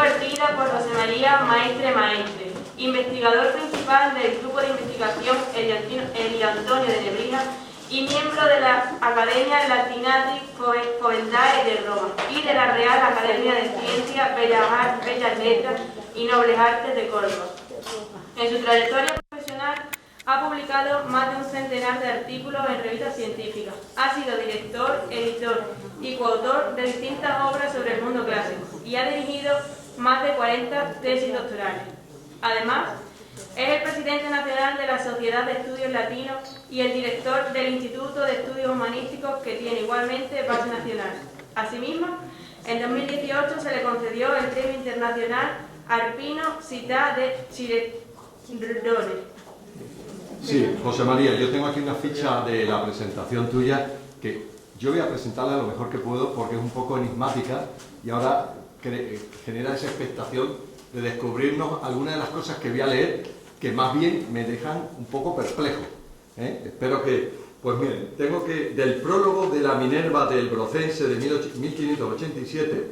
impartida por José María Maestre, investigador principal del Grupo de Investigación Elio Antonio de Nebrija y miembro de la Academia Latinati Jovendae de Roma y de la Real Academia de Ciencias, Bellas Letras y Nobles Artes de Córdoba. En su trayectoria profesional ha publicado más de un centenar de artículos en revistas científicas. Ha sido director, editor y coautor de distintas obras sobre el mundo clásico y ha dirigido más de 40 tesis doctorales. Además, es el presidente nacional de la Sociedad de Estudios Latinos y el director del Instituto de Estudios Humanísticos, que tiene igualmente base nacional. Asimismo, en 2018 se le concedió el Premio Internacional Arpino Città de Cicerone. Sí, José María, yo tengo aquí una ficha de la presentación tuya que yo voy a presentarla lo mejor que puedo porque es un poco enigmática y ahora genera esa expectación de descubrirnos algunas de las cosas que voy a leer que más bien me dejan un poco perplejo. Espero que, pues miren, tengo que del prólogo de la Minerva del Brocense de 1587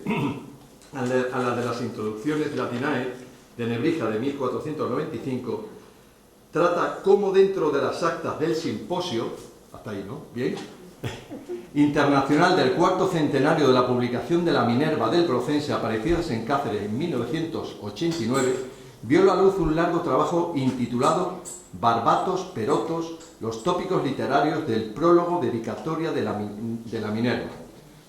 a la de las Introducciones Latinae de Nebrija de 1495, trata cómo dentro de las actas del simposio, hasta ahí, ¿no? Bien, internacional del cuarto centenario de la publicación de la Minerva del Brocense, aparecidas en Cáceres en 1989, vio la luz un largo trabajo intitulado Barbatos, Perotos, los tópicos literarios del prólogo dedicatoria de la Minerva,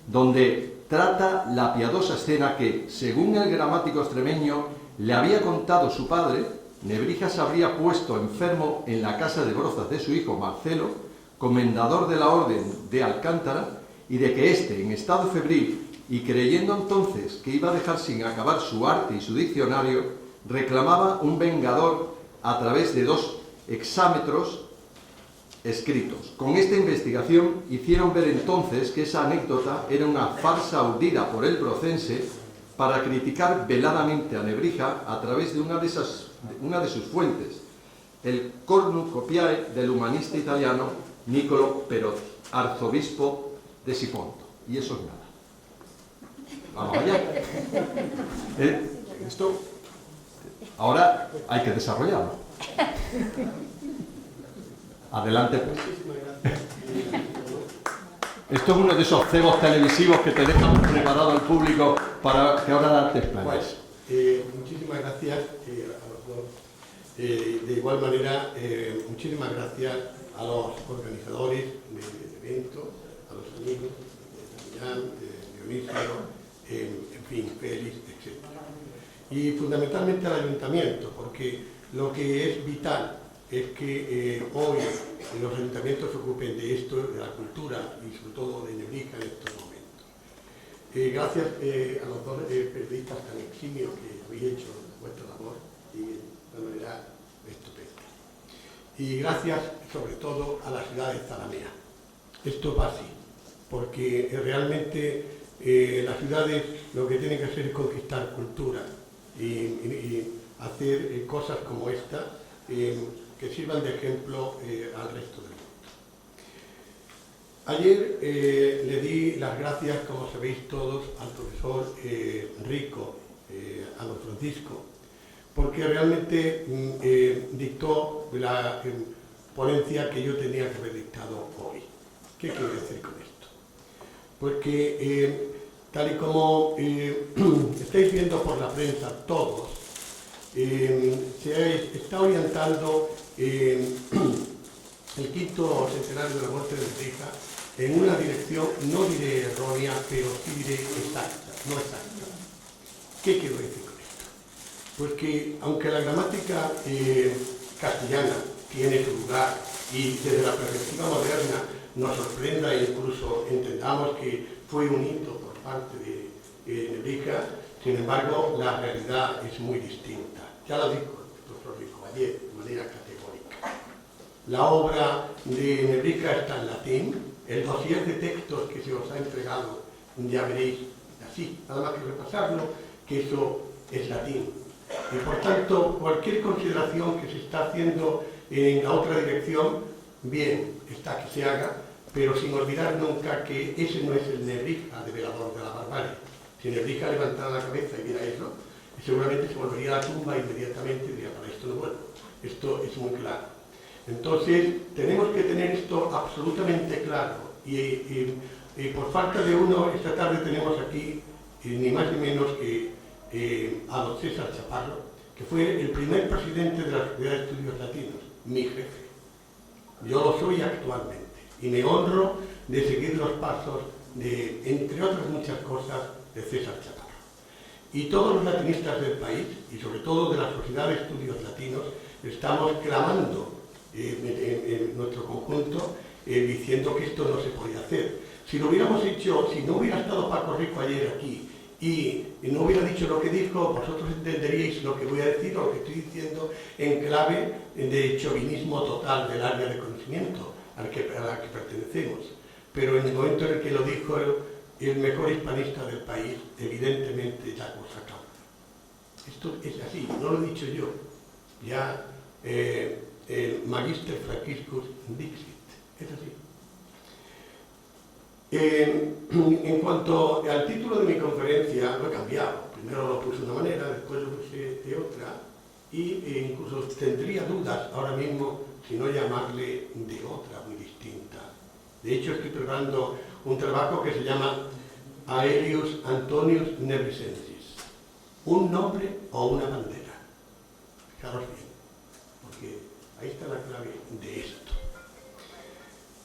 donde trata la piadosa escena que, según el gramático extremeño le había contado su padre, Nebrija se habría puesto enfermo en la casa de Brozas de su hijo Marcelo, comendador de la Orden de Alcántara, y de que éste, en estado febril, y creyendo entonces que iba a dejar sin acabar su arte y su diccionario, reclamaba un vengador a través de 2 hexámetros escritos. Con esta investigación hicieron ver entonces que esa anécdota era una farsa urdida por el brocense para criticar veladamente a Nebrija a través de una de sus fuentes, el Cornucopiae del humanista italiano Niccolo Perotti, arzobispo de Siponto. Y eso es nada. Vamos allá. Esto ahora hay que desarrollarlo. Adelante, pues. Esto es uno de esos cebos televisivos que te dejan preparado al público para que ahora darte planes. Muchísimas gracias a los dos. De igual manera, muchísimas gracias a los organizadores del evento, a los amigos de Damián, de Dionisio, en fin, Félix, etc. Y fundamentalmente al ayuntamiento, porque lo que es vital es que hoy los ayuntamientos se ocupen de esto, de la cultura y sobre todo de Nebrija en estos momentos. Gracias a los dos periodistas tan eximios que habéis hecho vuestra labor y de una manera estupenda. Y gracias sobre todo a la ciudad de Zalamea. Esto va así, porque realmente las ciudades lo que tienen que hacer es conquistar cultura y hacer cosas como esta que sirvan de ejemplo al resto del mundo. Ayer le di las gracias, como sabéis todos, al profesor Rico, a don Francisco, porque realmente dictó la ponencia que yo tenía que haber dictado hoy. ¿Qué quiero decir con esto? Porque tal y como estáis viendo por la prensa todos, se está orientando el quinto centenario de la muerte de Nebrija en una dirección, no diré errónea, pero sí diré exacta, no exacta. ¿Qué quiero decir con esto? Pues que aunque la gramática castellana tiene su lugar y desde la perspectiva moderna nos sorprenda e incluso entendamos que fue un hito por parte de Nebrija, sin embargo la realidad es muy distinta. Ya lo dijo el profesor Rico ayer de manera categórica. La obra de Nebrija está en latín, el dossier de textos que se os ha entregado, ya veréis así, nada más que repasarlo, que eso es latín. Y por tanto, cualquier consideración que se está haciendo en la otra dirección, bien, está que se haga, pero sin olvidar nunca que ese no es el Nebrija develador de la barbarie. Si Nebrija levantara la cabeza y viera eso, seguramente se volvería a la tumba inmediatamente y diría, para esto no vuelvo. Esto es muy claro. Entonces, tenemos que tener esto absolutamente claro. Y por falta de uno, esta tarde tenemos aquí ni más ni menos que a don César Chaparro, que fue el primer presidente de la Sociedad de Estudios Latinos, mi jefe. Yo lo soy actualmente y me honro de seguir los pasos de, entre otras muchas cosas, de César Chaparro. Y todos los latinistas del país, y sobre todo de la Sociedad de Estudios Latinos, estamos clamando en nuestro conjunto diciendo que esto no se podía hacer. Si lo hubiéramos hecho, si no hubiera estado Paco Rico ayer aquí y no hubiera dicho lo que dijo, vosotros entenderíais lo que voy a decir o lo que estoy diciendo en clave de chauvinismo total del área de conocimiento a la que pertenecemos. Pero en el momento en el que lo dijo el mejor hispanista del país, evidentemente Jacobo Sacao. Esto es así, no lo he dicho yo. Ya el Magister Franciscus Dixit, es así. En cuanto al título de mi conferencia, lo he cambiado. Primero lo puse de una manera, después lo puse de otra, y incluso tendría dudas ahora mismo si no llamarle de otra muy distinta. De hecho, estoy preparando un trabajo que se llama Aelius Antonius Nebrisensis, un nombre o una bandera. Fijaros bien, porque ahí está la clave de esto.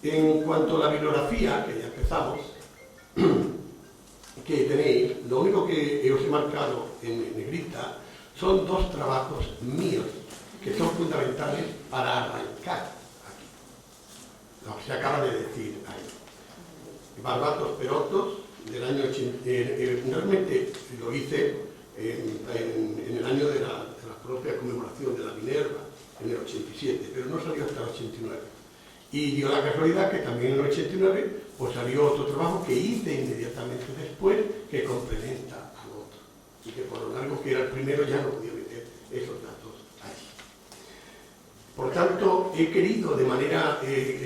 En cuanto a la bibliografía, que ya empezamos, que tenéis, lo único que os he marcado en negrita son dos trabajos míos que son fundamentales para arrancar aquí. Lo que se acaba de decir ahí. Barbatos Perotos, del año 80, realmente lo hice en el año de la propia conmemoración de la Minerva, en el 87, pero no salió hasta el 89. Y dio la casualidad que también en el 89 pues salió otro trabajo que hice inmediatamente después que complementa al otro. Y que por lo largo que era el primero ya no podía meter esos datos allí. Por tanto, he querido de manera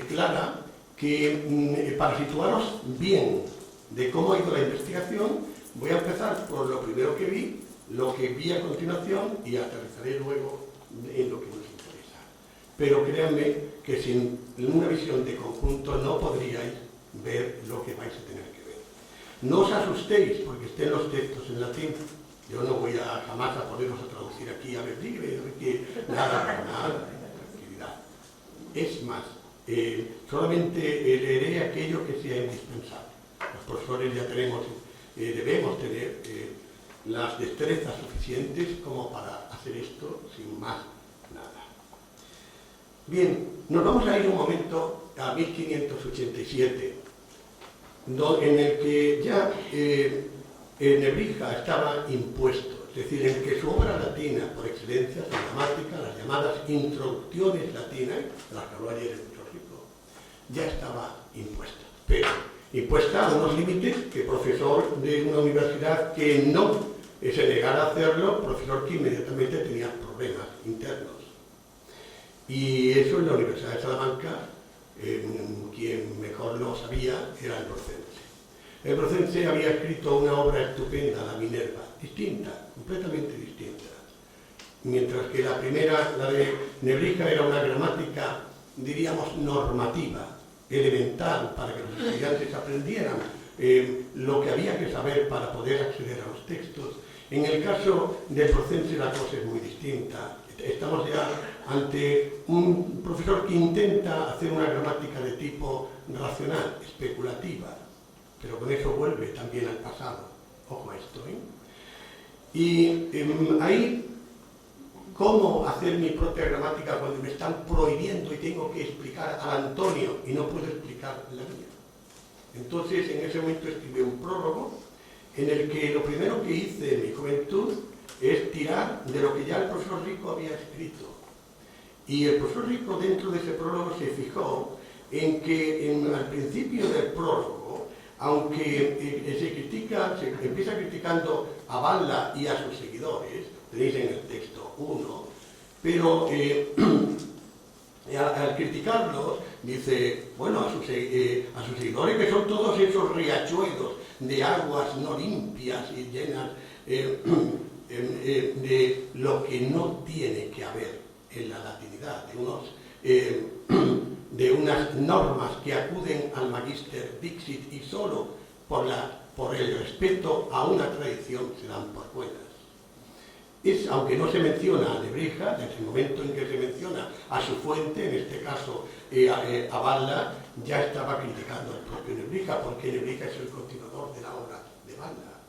clara que para situaros bien de cómo ha ido la investigación, voy a empezar por lo primero que vi, lo que vi a continuación y aterrizaré luego en lo que nos interesa. Pero créanme que sin una visión de conjunto no podríais ver lo que vais a tener que ver. No os asustéis porque estén los textos en latín. Yo no voy jamás a poneros a traducir aquí a ver libre, nada, tranquilidad. Es más, solamente leeré aquello que sea indispensable. Los profesores ya debemos tener las destrezas suficientes como para hacer esto sin más nada. Bien, nos vamos a ir un momento a 1587, en el que ya Nebrija estaba impuesto, es decir, en el que su obra latina por excelencia, su gramática, las llamadas introducciones latinas, de las que habló ayer el profesor Rico, ya estaba impuesta. Pero impuesta a unos límites que profesor de una universidad que no se negara a hacerlo, profesor que inmediatamente tenía problemas internos. Y eso en la Universidad de Salamanca, quien mejor lo sabía era el Brocense. El Brocense había escrito una obra estupenda, la Minerva, distinta, completamente distinta. Mientras que la primera, la de Nebrija, era una gramática, diríamos, normativa, elemental, para que los estudiantes aprendieran lo que había que saber para poder acceder a los textos. En el caso del Brocense la cosa es muy distinta. Estamos ya ante un profesor que intenta hacer una gramática de tipo racional, especulativa, pero con eso vuelve también al pasado. Ojo a esto, ¿eh? Y ahí, ¿cómo hacer mi propia gramática cuando me están prohibiendo y tengo que explicar al Antonio y no puedo explicar la mía? Entonces, en ese momento escribí un prólogo en el que lo primero que hice en mi juventud es tirar de lo que ya el profesor Rico había escrito. Y el profesor Rico, dentro de ese prólogo, se fijó en que al principio del prólogo, aunque se empieza criticando a Balla y a sus seguidores, tenéis en el texto 1, pero al criticarlos, dice, bueno, a sus seguidores, que son todos esos riachuelos de aguas no limpias y llenas, de lo que no tiene que haber en la latinidad, de unas normas que acuden al Magister Dixit y solo por el respeto a una tradición se dan por buenas. Aunque no se menciona a Nebrija, desde el momento en que se menciona a su fuente, en este caso a Valla, ya estaba criticando al propio Nebrija, porque Nebrija es el continuador de la obra de Valla.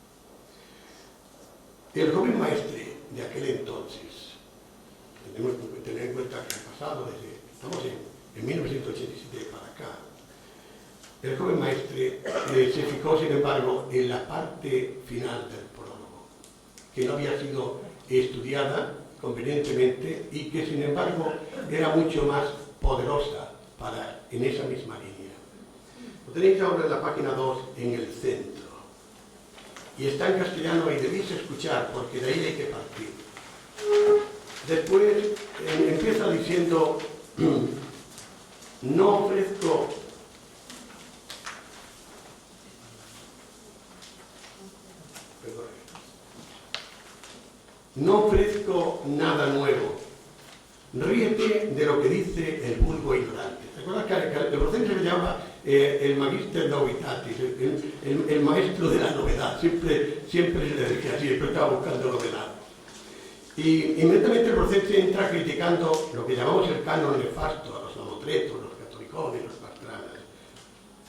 El joven maestre de aquel entonces, tenemos que tener en cuenta que ha pasado estamos en 1987 para acá, el joven maestre se fijó, sin embargo, en la parte final del prólogo, que no había sido estudiada convenientemente y que, sin embargo, era mucho más poderosa en esa misma línea. Lo tenéis ahora en la página 2, en el centro. Y está en castellano y debéis escuchar, porque de ahí hay que partir. Después empieza diciendo, no ofrezco nada nuevo. Ríete de lo que dice el vulgo ignorante. ¿Recuerdas que el proceso se llama el Magister Novitatis, el maestro de la novedad? Siempre se le decía así, siempre estaba buscando novedad. Y inmediatamente el proceso entra criticando lo que llamamos el canon nefasto, a los mamotretos, los catolicones, los pastranas.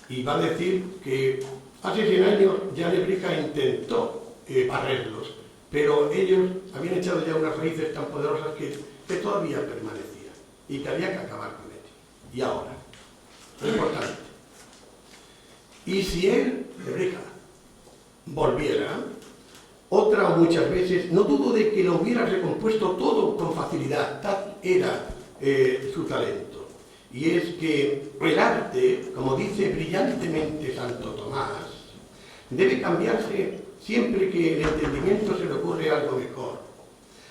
Y va a decir que hace 100 años ya Nebrija intentó barrerlos, pero ellos habían echado ya unas raíces tan poderosas que todavía permanecían y que había que acabar con ellos. Y ahora, lo importante, y si él, Nebrija, volviera, otra o muchas veces, no dudo de que lo hubiera recompuesto todo con facilidad, tal era su talento. Y es que el arte, como dice brillantemente Santo Tomás, debe cambiarse siempre que el entendimiento se le ocurre algo mejor.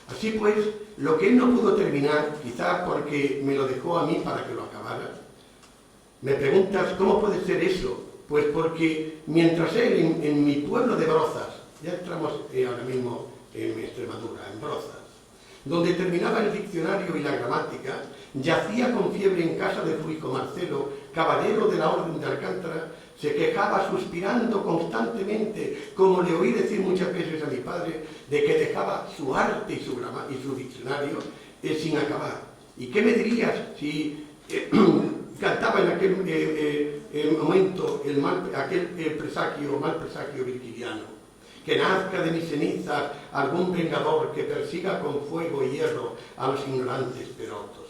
Así pues, lo que él no pudo terminar, quizás porque me lo dejó a mí para que lo acabara, me preguntas, ¿cómo puede ser eso? Pues porque mientras él en mi pueblo de Brozas, ya entramos ahora mismo en Extremadura, en Brozas, donde terminaba el diccionario y la gramática, yacía con fiebre en casa de su hijo Marcelo, caballero de la Orden de Alcántara, se quejaba suspirando constantemente, como le oí decir muchas veces a mi padre, de que dejaba su arte y su diccionario sin acabar. ¿Y qué me dirías si cantaba en aquel momento aquel mal presagio virgiliano? Que nazca de mis cenizas algún vengador que persiga con fuego y hierro a los ignorantes perotos.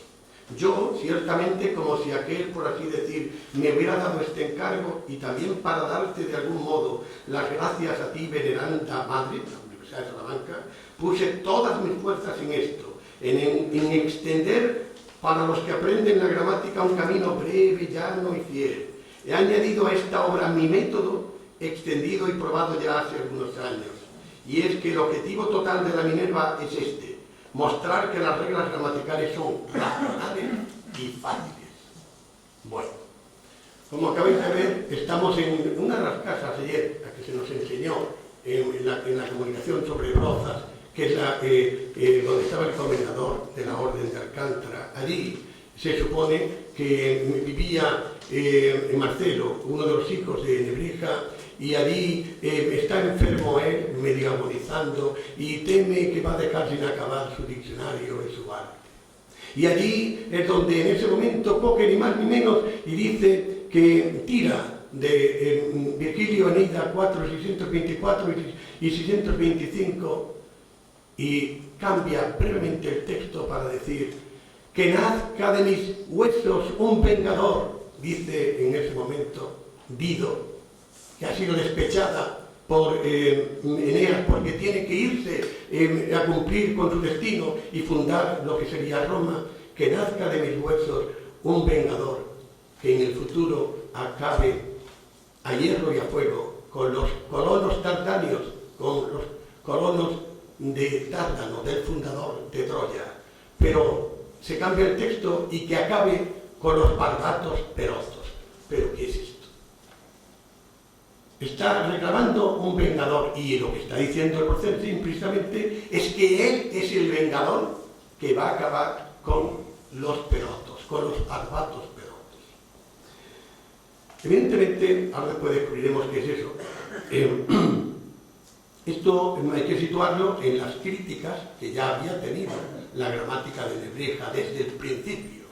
Yo, ciertamente, como si aquel, por así decir, me hubiera dado este encargo y también para darte de algún modo las gracias a ti, veneranda madre, la Universidad de Salamanca, puse todas mis fuerzas en esto, en extender para los que aprenden la gramática un camino breve, llano y fiel. He añadido a esta obra mi método, extendido y probado ya hace algunos años, y es que el objetivo total de la Minerva es este: mostrar que las reglas gramaticales son razonables y fáciles. Bueno, como acabáis de ver, estamos en una de las casas ayer, la que se nos enseñó en la comunicación sobre Brozas, que es donde estaba el comendador de la Orden de Alcántara. Allí se supone que vivía Marcelo, uno de los hijos de Nebrija, y allí está enfermo él, medio agonizando, y teme que va a dejar sin acabar su diccionario y su arte. Y allí es donde en ese momento coge ni más ni menos y dice que tira de Virgilio Eneida 4, 624 y 625 y cambia brevemente el texto para decir que nazca de mis huesos un vengador, dice en ese momento Dido, que ha sido despechada por Eneas porque tiene que irse a cumplir con su destino y fundar lo que sería Roma, que nazca de mis huesos un vengador que en el futuro acabe a hierro y a fuego con los colonos tardanios, con los colonos de Tárdano, del fundador de Troya. Pero se cambia el texto y que acabe con los barbatos perozos. ¿Pero qué es esto? está reclamando un vengador, y lo que está diciendo el Borcense implícitamente es que él es el vengador que va a acabar con los perotos, con los barbatos perotos. Evidentemente, ahora después descubriremos qué es eso. Esto hay que situarlo en las críticas que ya había tenido la gramática de Nebrija desde el principio,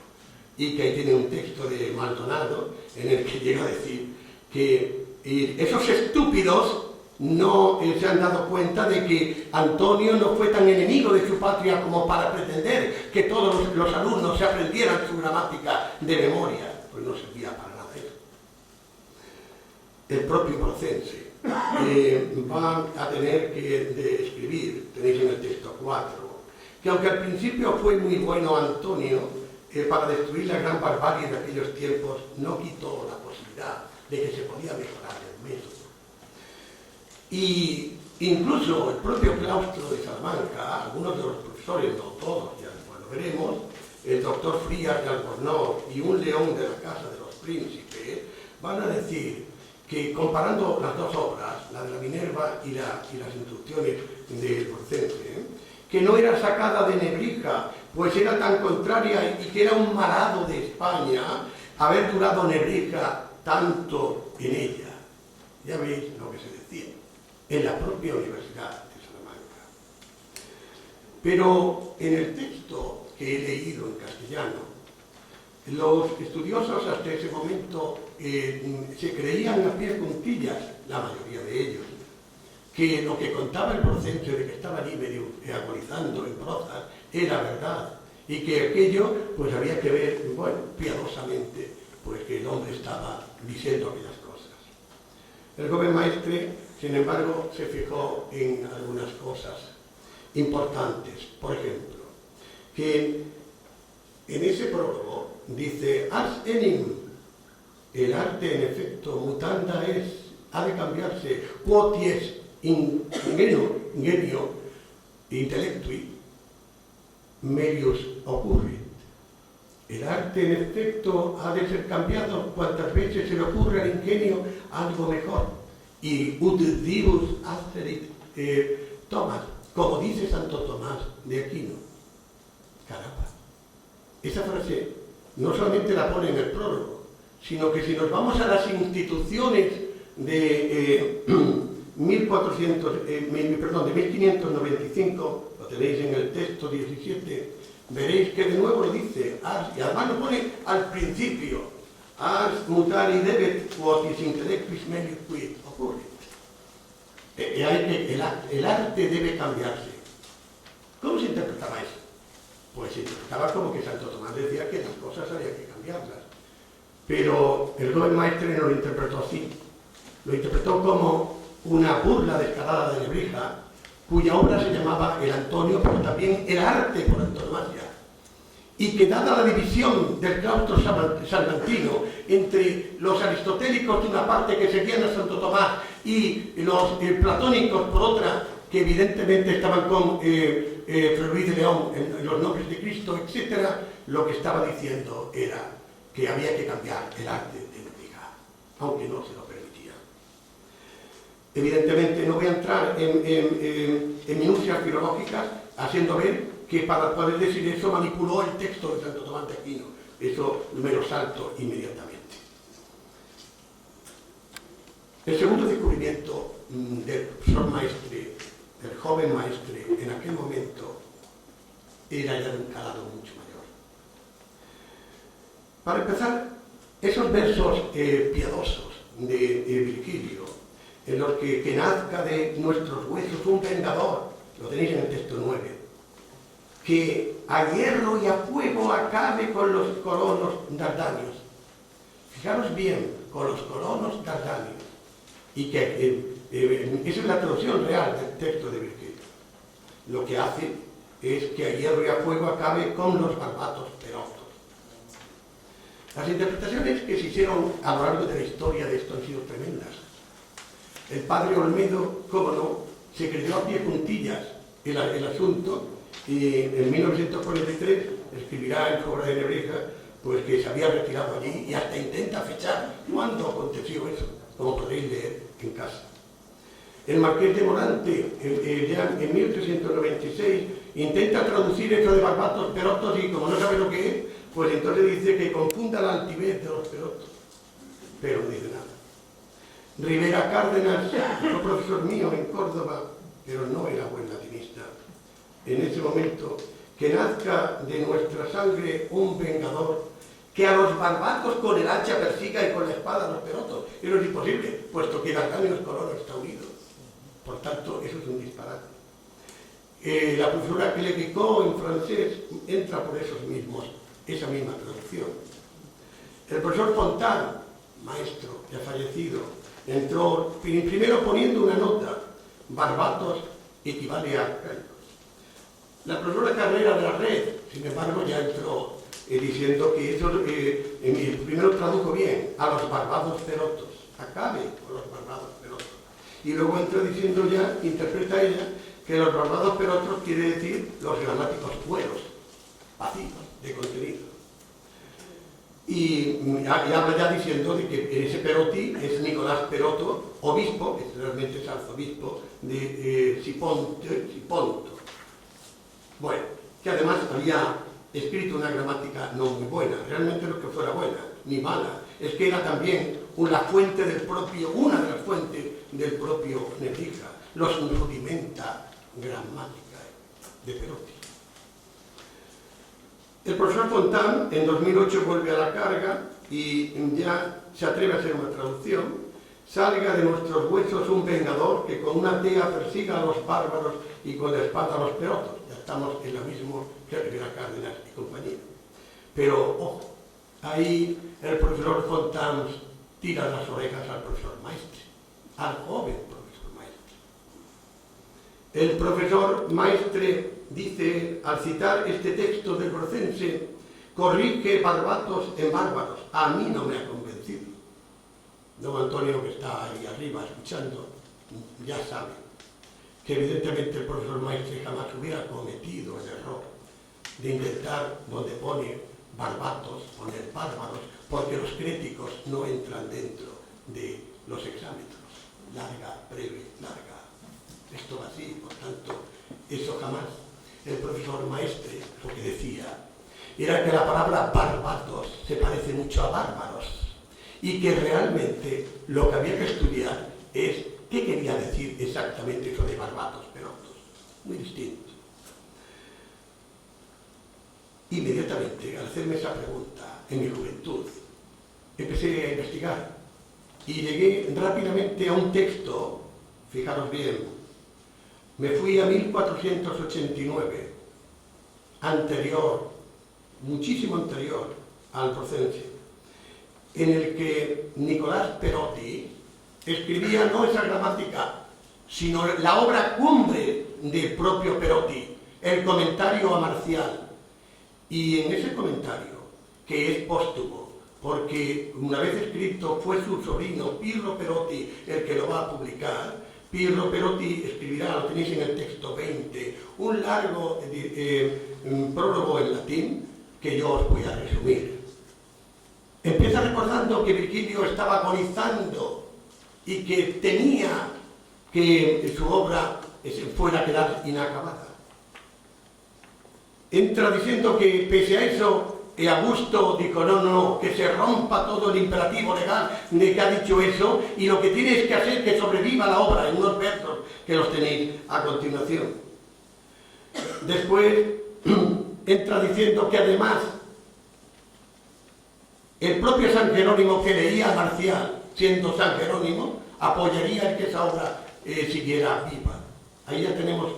y que ahí tiene un texto de Maldonado en el que llega a decir que esos estúpidos no se han dado cuenta de que Antonio no fue tan enemigo de su patria como para pretender que todos los alumnos se aprendieran su gramática de memoria. Pues no servía para nada eso. El propio Borcense va a tener que escribir, tenéis en el texto 4, que aunque al principio fue muy bueno Antonio, para destruir la gran barbarie de aquellos tiempos, no quitó la posibilidad de que se podía mejorar el método. Y incluso el propio claustro de Salamanca, algunos de los profesores, no todos, ya lo veremos, el doctor Frías de Albornoz y un león de la Casa de los Príncipes, van a decir que comparando las dos obras, la de la Minerva y las instrucciones del Borcense, que no era sacada de Nebrija, pues era tan contraria y que era un malado de España haber durado Nebrija tanto en ella. Ya veis lo que se decía en la propia Universidad de Salamanca. Pero en el texto que he leído en castellano, los estudiosos hasta ese momento se creían a pie juntillas, la mayoría de ellos, que lo que contaba el Borcense de que estaba allí medio agonizando en prosa era verdad, y que aquello pues había que ver, bueno, piadosamente, pues que el hombre estaba diciendo aquellas cosas. El joven maestre, sin embargo, se fijó en algunas cosas importantes. Por ejemplo, que en ese prólogo dice ars enim, el arte en efecto mutanda es, ha de cambiarse, quoties ingenio intellectui melius occurrit. El arte, en efecto, ha de ser cambiado cuantas veces se le ocurre al ingenio algo mejor. Y ut divus asterit Thomas, como dice Santo Tomás de Aquino. Caramba. Esa frase no solamente la pone en el prólogo, sino que si nos vamos a las instituciones de 1595, lo tenéis en el texto 17, veréis que de nuevo lo dice, y además lo pone al principio, ars mutari debet quotis intellectuis melius quid occurrit. El arte debe cambiarse. ¿Cómo se interpretaba eso? Pues se interpretaba como que Santo Tomás decía que las cosas había que cambiarlas. Pero el joven maestre no lo interpretó así. Lo interpretó como una burla descarada de Nebrija, cuya obra se llamaba El Antonio, pero también El Arte por antonomasia. Y que dada la división del claustro salmantino entre los aristotélicos de una parte que seguían a Santo Tomás y los platónicos por otra, que evidentemente estaban con Fray Luis de León en los nombres de Cristo, etc., lo que estaba diciendo era que había que cambiar el arte de Nebrija, aunque no se lo permitía. Evidentemente no voy a entrar en minucias filológicas, haciendo ver que para poder decir eso manipuló el texto de Santo Tomás de Aquino. Eso me lo salto inmediatamente. El segundo descubrimiento del profesor maestre, del joven maestre, en aquel momento, era ya de un calado mucho mayor. Para empezar, esos versos piadosos de Virgilio, en los que nazca de nuestros huesos un vengador, lo tenéis en el texto 9, que a hierro y a fuego acabe con los colonos dardanios. Fijaros bien, con los colonos dardanios. Y que esa es la traducción real del texto de Virgilio. Lo que hace es que a hierro y a fuego acabe con los barbatos perotos. Las interpretaciones que se hicieron a lo largo de la historia de esto han sido tremendas. El padre Olmedo, cómo no, se creyó a pie juntillas el asunto, y en 1943 escribirá en su obra de Nebrija pues que se había retirado allí y hasta intenta fechar cuándo aconteció eso, como podéis leer en casa. El marqués de Morante, ya en 1396, intenta traducir eso de barbatos, perotos, y como no sabe lo que es, pues entonces dice que confunda la altivez de los perotos, pero no dice nada. Rivera Cárdenas fue profesor mío en Córdoba, pero no era buen latinista. En ese momento, que nazca de nuestra sangre un vengador, que a los barbatos con el hacha persiga y con la espada a los perotos. Eso es imposible, puesto que D'Artagnan Coloro está unido. Por tanto, eso es un disparate. La profesora Cléricot en francés entra por esos mismos, esa misma traducción. El profesor Fontán, maestro ya fallecido, entró primero poniendo una nota: barbatos equivale a arcaicos. La profesora Carrera de la Red, sin embargo, ya entró diciendo que eso primero tradujo bien: a los barbados perotos, acabe con los barbados perotos. Y luego entró diciendo ya, interpreta ella, que los barbados perotos quiere decir los gramáticos buenos, vacíos de contenido. Y habla ya diciendo de que ese Perotti es Nicolás Peroto, obispo, que realmente es arzobispo de Siponto. Bueno, que además había escrito una gramática no muy buena, realmente no es que fuera buena, ni mala, es que era también una fuente del propio, una de las fuentes del propio Nebrija, los rudimenta gramática de Perotti. El profesor Fontán en 2008 vuelve a la carga y ya se atreve a hacer una traducción: salga de nuestros huesos un vengador que con una tea persiga a los bárbaros y con la espada a los perotos. Ya estamos en la misma que Rivera Cárdenas y compañía. Pero, ojo, ahí el profesor Fontán tira las orejas al profesor Maestre, al joven profesor Maestre. El profesor Maestre dice, al citar este texto del Brocense, corrige barbatos en bárbaros. A mí no me ha convencido. Don Antonio, que está ahí arriba escuchando, ya sabe que evidentemente el profesor Maestre jamás hubiera cometido el error de intentar, donde pone barbatos, poner bárbaros, porque los críticos no entran dentro de los exámetros. Larga, breve, larga. Esto va así, por tanto, eso jamás. El profesor Maestre lo que decía era que la palabra barbatos se parece mucho a bárbaros y que realmente lo que había que estudiar es qué quería decir exactamente eso de barbatos perotos. Muy distinto. Inmediatamente, al hacerme esa pregunta en mi juventud, empecé a investigar y llegué rápidamente a un texto, fijaros bien. Me fui a 1489, anterior, muchísimo anterior al Brocense, en el que Nicolás Perotti escribía no esa gramática, sino la obra cumbre del propio Perotti, el comentario a Marcial. Y en ese comentario, que es póstumo, porque una vez escrito fue su sobrino Pirro Perotti el que lo va a publicar, Pirro Perotti escribirá, lo tenéis en el texto 20, un largo prólogo en latín que yo os voy a resumir. Empieza recordando que Virgilio estaba agonizando y que temía que su obra fuera a quedar inacabada. Entra diciendo que pese a eso, Augusto dijo, no, que se rompa todo el imperativo legal de que ha dicho eso, y lo que tienes que hacer es que sobreviva la obra, en unos versos que los tenéis a continuación. Después entra diciendo que además el propio San Jerónimo, que leía a Marcial, siendo San Jerónimo, apoyaría el que esa obra siguiera viva. Ahí ya tenemos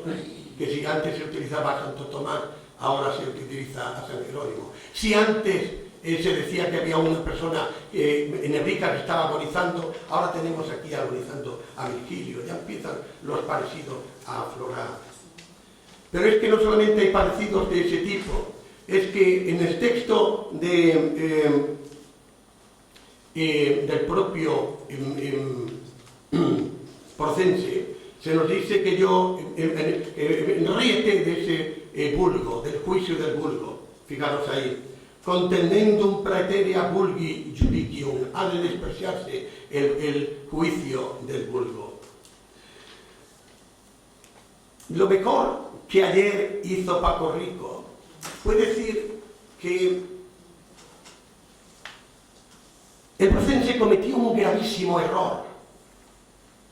que si antes se utilizaba a Santo Tomás, ahora se utiliza a San Jerónimo. Si antes se decía que había una persona en Nebrija que estaba agonizando, ahora tenemos aquí agonizando a Virgilio. Ya empiezan los parecidos a aflorar. Pero es que no solamente hay parecidos de ese tipo, es que en el texto del propio Brocense se nos dice que yo ríete de ese vulgo, del juicio del vulgo. Fijaros ahí, contenendum praeterea vulgi judicium, ha de despreciarse el juicio del vulgo. Lo mejor que ayer hizo Paco Rico fue decir que el procense cometió un gravísimo error.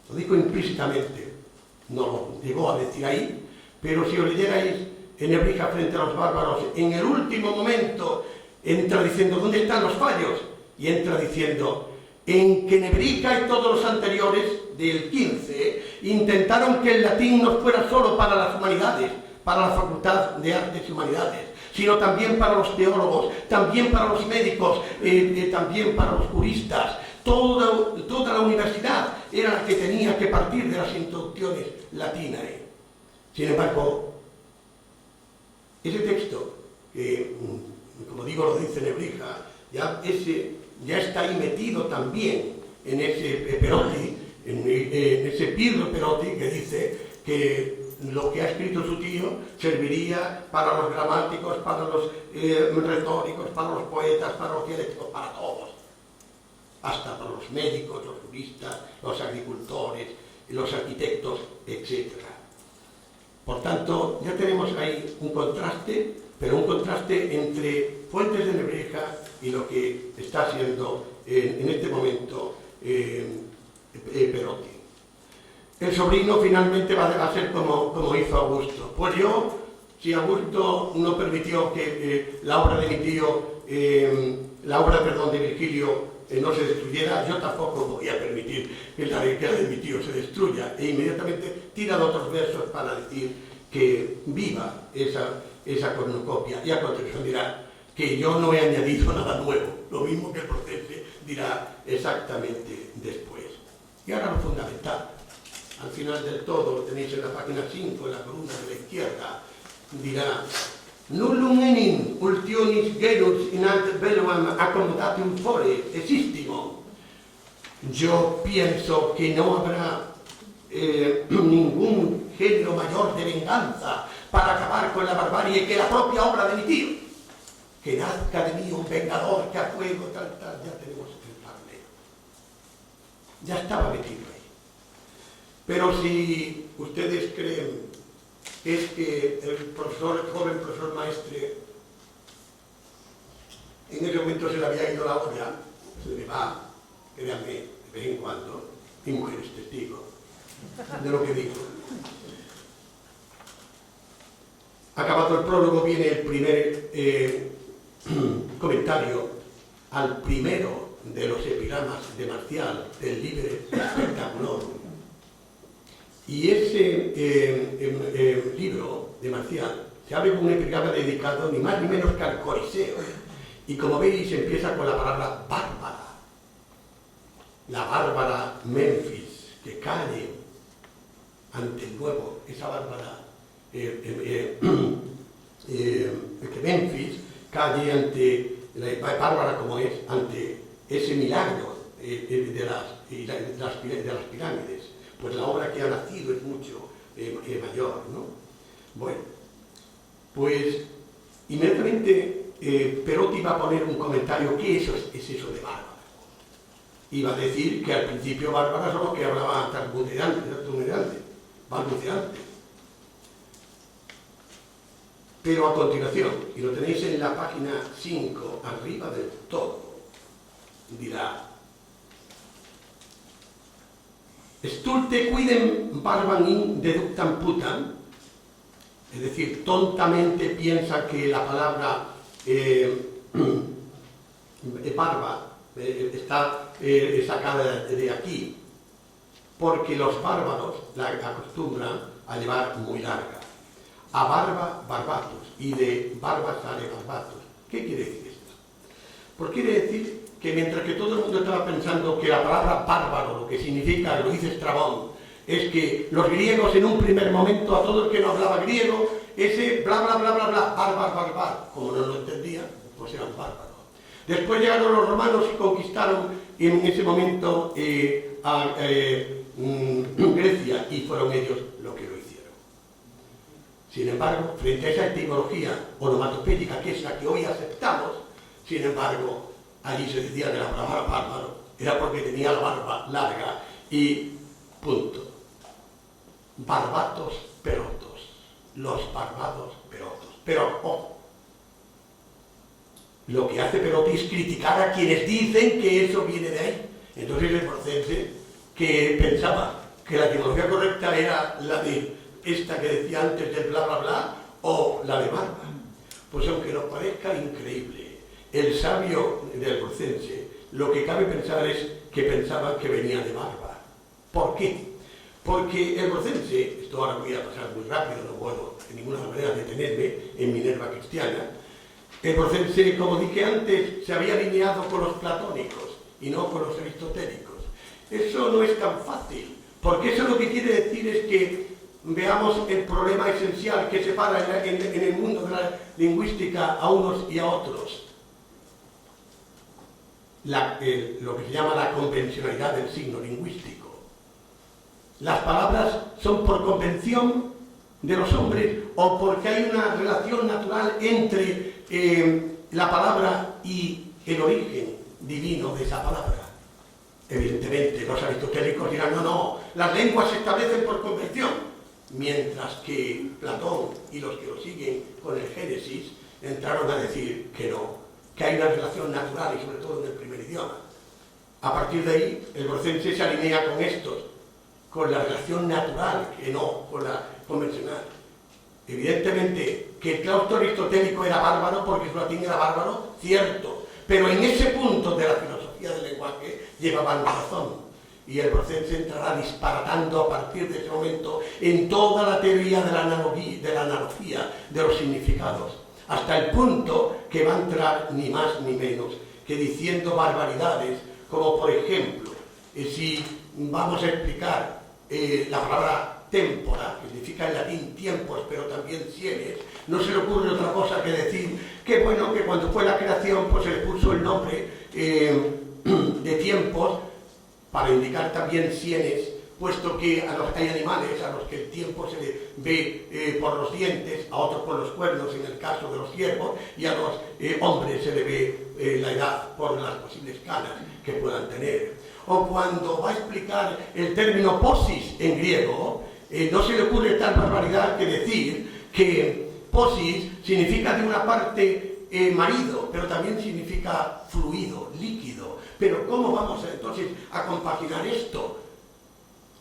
Lo dijo implícitamente, no lo llegó a decir ahí, pero si os leyerais en Nebrija frente a los bárbaros, en el último momento entra diciendo ¿dónde están los fallos? Y entra diciendo en que Nebrija y todos los anteriores del 15 intentaron que el latín no fuera solo para las humanidades, para la Facultad de Artes y Humanidades, sino también para los teólogos, también para los médicos, también para los juristas. Toda la universidad era la que tenía que partir de las introducciones latinas. Sin embargo, ese texto, que como digo lo dice Nebrija, ya está ahí metido también en ese Perotti, en ese Pirro Perotti, que dice que lo que ha escrito su tío serviría para los gramáticos, para los retóricos, para los poetas, para los dialécticos, para todos, hasta para los médicos, los juristas, los agricultores, los arquitectos, etc. Por tanto, ya tenemos ahí un contraste, pero un contraste entre fuentes de Nebrija y lo que está haciendo en este momento Perotti. El sobrino finalmente va a ser como hizo Augusto. Pues yo, si Augusto no permitió que la obra de mi tío, de Virgilio no se destruyera, yo tampoco voy a permitir que la de mi tío se destruya. E inmediatamente tira de otros versos para decir que viva esa cornucopia. Y a continuación dirá que yo no he añadido nada nuevo, lo mismo que el proceso dirá exactamente después. Y ahora lo fundamental. Al final del todo, lo tenéis en la página 5, en la columna de la izquierda, dirá nullum enim ultionis genus in ad bellum accommodatum fore existimum. Yo pienso que no habrá ningún género mayor de venganza para acabar con la barbarie que la propia obra de mi tío. Que nazca de mí un vengador que a fuego tal, ya tenemos el tablero. Ya estaba metido ahí. Pero si ustedes creen es que el joven profesor Maestre, en ese momento se le había ido la olla, se le va, créanme, de vez en cuando, mi mujer es testigo de lo que digo. Acabado el prólogo viene el primer comentario al primero de los epigramas de Marcial, del Libre Spectaculorum. Y ese libro de Marcial se abre con un epigrama dedicado ni más ni menos que al Coriseo. Y como veis empieza con la palabra bárbara. La bárbara Menfis, que calle ante el nuevo, esa bárbara que Menfis calle ante, la bárbara como es, ante ese milagro de las pirámides. Pues la obra que ha nacido es mucho mayor, ¿no? Bueno, pues inmediatamente Perotti va a poner un comentario, ¿qué es eso de bárbara? Y va a decir que al principio bárbaras son los que hablaban tartamudeante, balbuceante. Pero a continuación, y lo tenéis en la página 5, arriba del todo, dirá Stulte quidem barbam in deductam putam, es decir, tontamente piensa que la palabra barba está sacada de aquí, porque los bárbaros la acostumbran a llevar muy larga. A barba, barbatus, y de barba sale barbatus. ¿Qué quiere decir esto? Pues quiere decir que mientras que todo el mundo estaba pensando que la palabra bárbaro, lo que significa, lo dice Estrabón, es que los griegos en un primer momento, a todo el que no hablaba griego, ese bla bla bla bla bla, barbar, como no lo entendía, pues eran bárbaros. Después llegaron los romanos y conquistaron en ese momento Grecia, y fueron ellos los que lo hicieron. Sin embargo, frente a esa etimología onomatopédica, que es la que hoy aceptamos, Sin embargo, allí se decía que la palabra bárbaro era porque tenía la barba larga y punto. Barbatos perotos, los barbados perotos. Pero, ojo, lo que hace Perotti es criticar a quienes dicen que eso viene de ahí. Entonces el Brocense, que pensaba que la etimología correcta era la de esta que decía antes del bla bla bla, o la de barba. Pues aunque nos parezca increíble, el sabio del Brocense, lo que cabe pensar es que pensaba que venía de barba. ¿Por qué? Porque el Brocense, esto ahora voy a pasar muy rápido, no puedo de ninguna manera detenerme en Minerva cristiana, el Brocense, como dije antes, se había alineado con los platónicos y no con los aristotélicos. Eso no es tan fácil, porque eso lo que quiere decir es que veamos el problema esencial que separa en el mundo de la lingüística a unos y a otros. Lo que se llama la convencionalidad del signo lingüístico. Las palabras son por convención de los hombres o porque hay una relación natural entre la palabra y el origen divino de esa palabra. Evidentemente, los aristotélicos dirán, no, las lenguas se establecen por convención, mientras que Platón y los que lo siguen con el Génesis entraron a decir que no, que hay una relación natural y sobre todo en el primer idioma. A partir de ahí, el Brocense se alinea con estos, con la relación natural, que no con la convencional. Evidentemente, que el claustro aristotélico era bárbaro porque su latín era bárbaro, cierto, pero en ese punto de la filosofía del lenguaje llevaban razón. Y el Brocense entrará disparatando a partir de ese momento en toda la teoría de la analogía de los significados, hasta el punto que va a entrar ni más ni menos que diciendo barbaridades, como por ejemplo, si vamos a explicar la palabra témpora, que significa en latín tiempos, pero también sienes, no se le ocurre otra cosa que decir que bueno, que cuando fue la creación pues se le puso el nombre de tiempos para indicar también sienes, puesto que hay animales a los que el tiempo se le ve por los dientes, a otros por los cuernos en el caso de los ciervos, y a los hombres se le ve la edad por las posibles canas que puedan tener. O cuando va a explicar el término posis en griego, no se le ocurre tal barbaridad que decir que posis significa de una parte marido, pero también significa fluido, líquido. Pero ¿cómo vamos entonces a compaginar esto?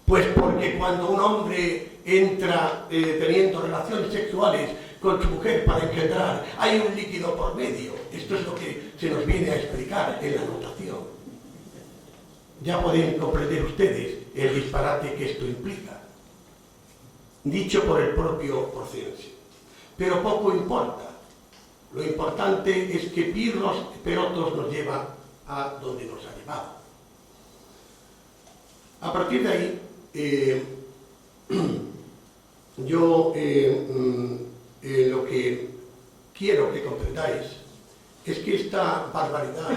Pues porque cuando un hombre entra teniendo relaciones sexuales con su mujer para engendrar, hay un líquido por medio. Esto es lo que se nos viene a explicar en la notación. Ya pueden comprender ustedes el disparate que esto implica, dicho por el propio Brocense. Pero poco importa. Lo importante es que Pirros Perotos nos lleva a donde nos ha llevado. A partir de ahí, yo lo que quiero que comprendáis es que esta barbaridad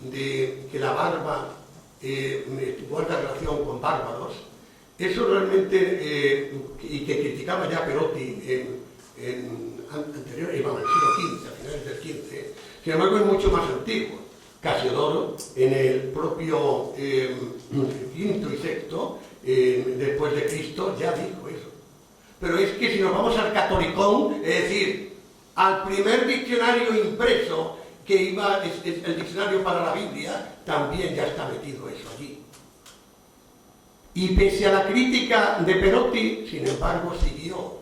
de que la barba guarda relación con bárbaros, eso realmente, y que criticaba ya Perotti anterior, íbamos al siglo XV, a finales del XV, sin embargo es mucho más antiguo. Casiodoro, en el propio V y VI, después de Cristo, ya dijo eso. Pero es que si nos vamos al Catolicón, es decir, al primer diccionario impreso que iba, el diccionario para la Biblia, también ya está metido eso allí. Y pese a la crítica de Perotti, sin embargo, siguió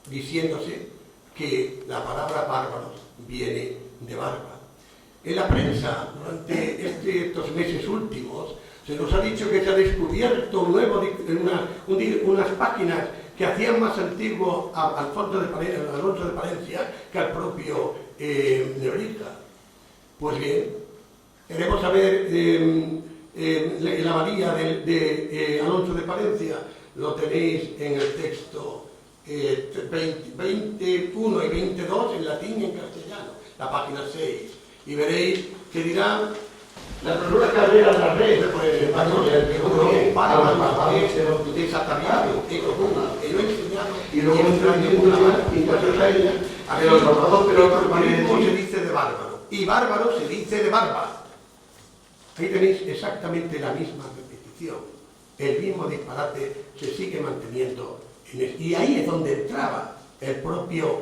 diciéndose que la palabra bárbaros viene de barba. En la prensa, durante estos meses últimos, se nos ha dicho que se ha descubierto unas páginas que hacían más antiguo a Alfonso de Palencia que al propio Nebrija. Pues bien, queremos saber la valía de Alonso de Palencia, lo tenéis en el texto 21 y 22 en latín y en castellano, la página 6. Y veréis que dirá la primera carrera de la red, pues, desataviado, y lo he enseñado, y luego entra en una más, y entonces a ella, a que los barbados, pero el barbarismo se dice de bárbaro. y bárbaro se dice de barba. Ahí tenéis exactamente la misma repetición, el mismo disparate se sigue manteniendo, y ahí es donde entraba el propio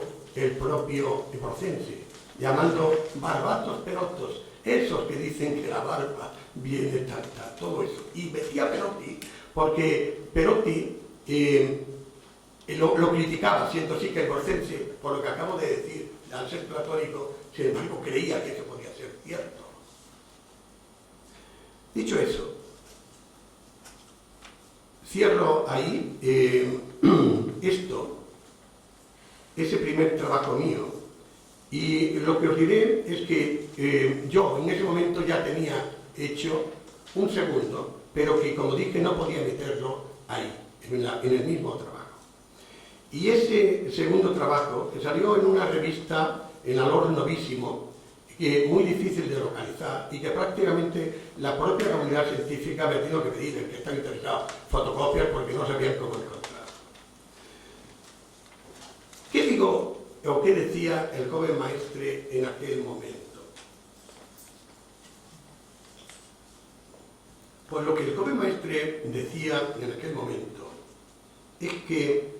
Porcense, llamando barbatos perotos, esos que dicen que la barba viene tanta, todo eso. Y decía Perotti, porque Perotti lo criticaba, siendo así que el Porcense, por lo que acabo de decir, al ser platónico, sin embargo creía que eso podía ser cierto. Dicho eso, cierro ahí ese primer trabajo mío, y lo que os diré es que yo en ese momento ya tenía hecho un segundo, pero que, como dije, no podía meterlo ahí, en el mismo trabajo. Y ese segundo trabajo, que salió en una revista, en Alor Novísimo, que muy difícil de localizar y que prácticamente la propia comunidad científica me ha tenido que pedir, el que está interesado, fotocopias porque no sabían cómo encontrar. ¿Qué digo o qué decía el joven maestre en aquel momento? Pues lo que el joven maestre decía en aquel momento es que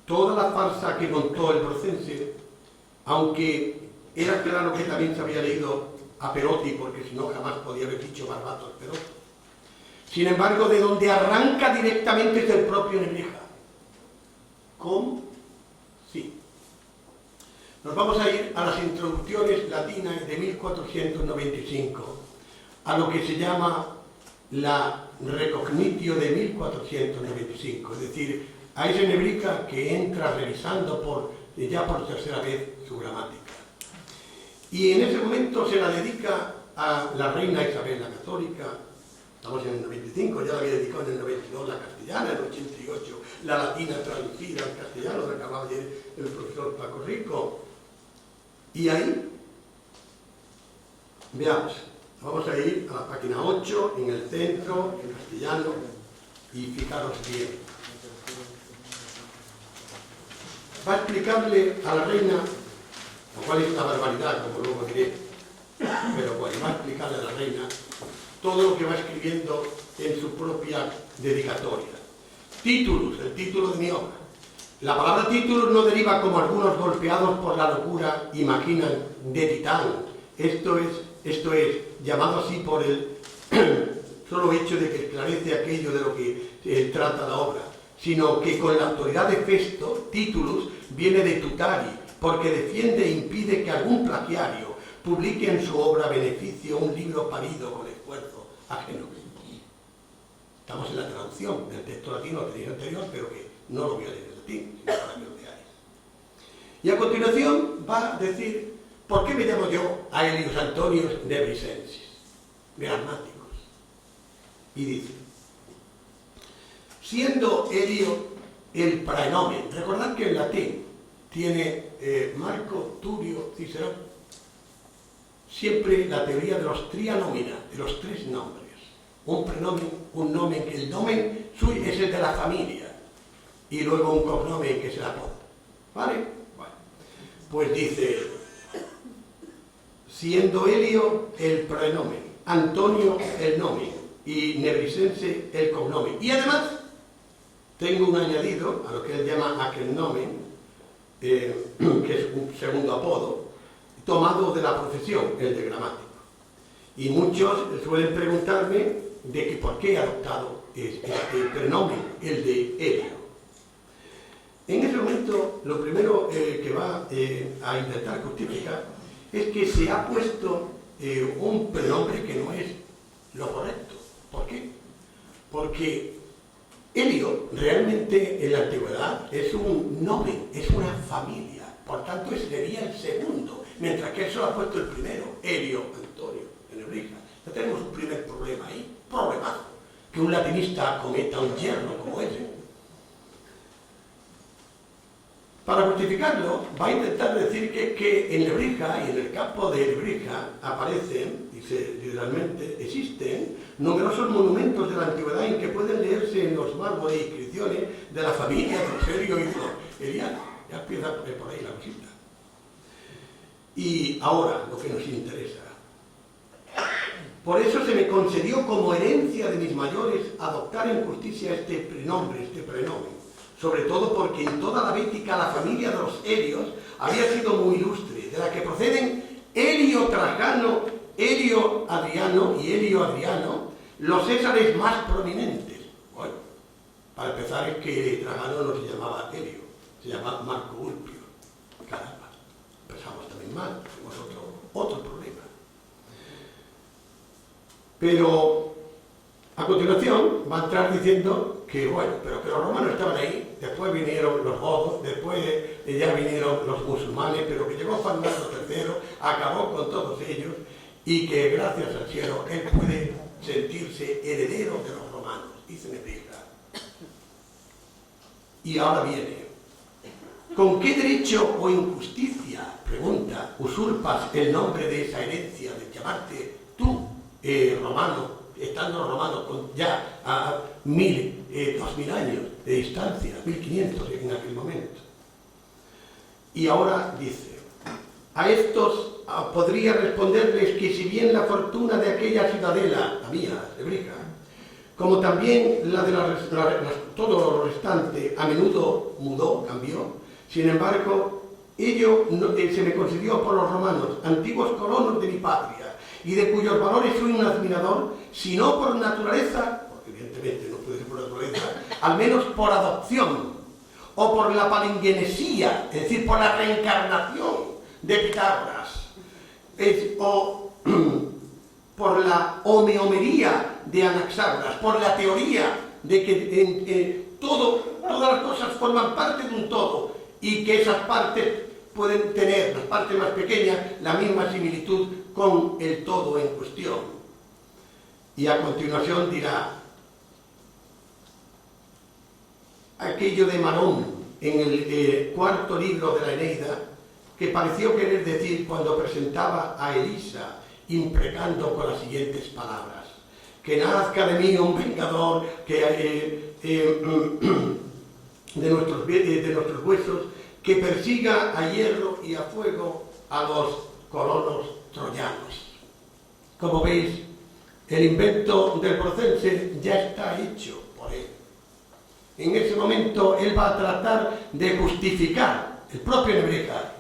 toda la farsa que montó el Porcense, aunque era claro que también se había leído a Perotti, porque si no jamás podía haber dicho barbatos Perotti, sin embargo, de donde arranca directamente es el propio Nebrija. ¿Cómo? Sí. Nos vamos a ir a las introducciones latinas de 1495, a lo que se llama la Recognitio de 1495, es decir, a ese Nebrija que entra revisando ya por tercera vez su gramática. Y en ese momento se la dedica a la reina Isabel la Católica. Estamos en el 95, ya la había dedicado en el 92 la castellana, en el 88 la latina traducida al castellano, de que hablaba ayer el profesor Paco Rico. Y ahí, veamos, vamos a ir a la página 8, en el centro, en castellano, y fijaros bien. Va a explicarle a la reina, lo cual es una barbaridad, como luego diré, pero bueno, va a explicarle a la reina todo lo que va escribiendo en su propia dedicatoria. Titulus, el título de mi obra. La palabra titulus no deriva, como algunos golpeados por la locura imaginan, de titán. Esto es llamado así por el solo hecho de que esclarece aquello de lo que trata la obra, sino que con la autoridad de Festo, titulus viene de tutari, porque defiende e impide que algún plagiario publique en su obra beneficio un libro parido con esfuerzo ajeno. Estamos en la traducción del texto latino que tenéis anterior, pero que no lo voy a leer en latín, sino para que lo veáis. Y a continuación va a decir, ¿por qué me llamo yo Aelius Antonius Nebrisensis? Gramáticos. Y dice, siendo Helio el praenomen, recordad que en latín tiene Marco Tulio Cicerón siempre la teoría de los trianomina, de los tres nombres. Un prenomen, un nomen, que el nomen suyo es el de la familia, y luego un cognomen que es el apodo. ¿Vale? Bueno, pues dice, siendo Helio el prenomen, Antonio el nomen y Nebrisense el cognomen. Y además tengo un añadido a lo que él llama aquel nomen, que es un segundo apodo, tomado de la profesión, el de gramático. Y muchos suelen preguntarme de que por qué he adoptado este prenomen, el de Helio. En ese momento, lo primero que va a intentar justificar es que se ha puesto un prenombre que no es lo correcto. ¿Por qué? Porque Helio realmente en la antigüedad es un nomen, es una familia, por tanto sería el segundo, mientras que eso ha puesto el primero, Helio Antonio de Nebrija. Ya tenemos un primer problema ahí, problemazo, que un latinista cometa un yerno como ese. Para justificarlo, va a intentar decir que en Nebrija y en el campo de Nebrija aparecen, dice literalmente, existen numerosos monumentos de la antigüedad en que pueden leerse en los mármoles e inscripciones de la familia de los Helio y los Eliano. Ya empieza por ahí la cosita. Y ahora, lo que nos interesa. Por eso se me concedió como herencia de mis mayores adoptar en justicia este prenombre, este prenomen, sobre todo porque en toda la Bética la familia de los Helios había sido muy ilustre, de la que proceden Helio Trajano, Helio Adriano y Helio Adriano, los césares más prominentes. Bueno, para empezar es que Trajano no se llamaba Helio, se llamaba Marco Ulpio. Caramba, empezamos también mal, tenemos otro problema. Pero a continuación va a entrar diciendo que, bueno, pero que los romanos estaban ahí, después vinieron los godos, después ya vinieron los musulmanes, pero que llegó Fernando III, acabó con todos ellos y que gracias al cielo él puede sentirse heredero de los romanos, dice Nebrija. Y ahora viene, ¿con qué derecho o injusticia, pregunta, usurpas el nombre de esa herencia de llamarte tú romano, estando los romanos ya a 2000 años de distancia, 1500 en aquel momento? Y ahora dice, a estos podría responderles que si bien la fortuna de aquella ciudadela, la mía, Nebrija, como también la de todo lo restante, a menudo mudó, cambió, sin embargo, ello se me concedió por los romanos, antiguos colonos de mi patria, y de cuyos valores soy un admirador, si no por naturaleza, porque evidentemente no puede ser por naturaleza, al menos por adopción, o por la palingenesía, es decir, por la reencarnación de Pitágoras, o por la homeomería de Anaxágoras, por la teoría de que todas las cosas forman parte de un todo, y que esas partes pueden tener, las partes más pequeñas, la misma similitud con el todo en cuestión. Y a continuación dirá, aquello de Marón en el cuarto libro de la Eneida, que pareció querer decir cuando presentaba a Elisa, imprecando con las siguientes palabras, que nazca de mí un vengador que de nuestros huesos, que persiga a hierro y a fuego a los colonos troyanos. Como veis, el invento del procense ya está hecho por él. En ese momento él va a tratar de justificar, el propio Nebrija,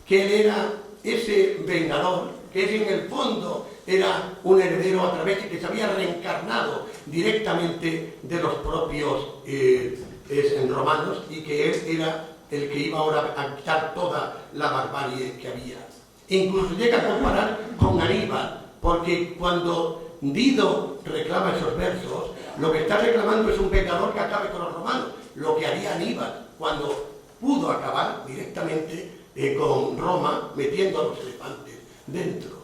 que él era ese vengador, que en el fondo era un heredero a través de que se había reencarnado directamente de los propios romanos, y que él era el que iba ahora a quitar toda la barbarie que había. E incluso llega a comparar con Aníbal, porque cuando Dido reclama esos versos, lo que está reclamando es un pecador que acabe con los romanos, lo que haría Aníbal cuando pudo acabar directamente con Roma metiendo a los elefantes dentro.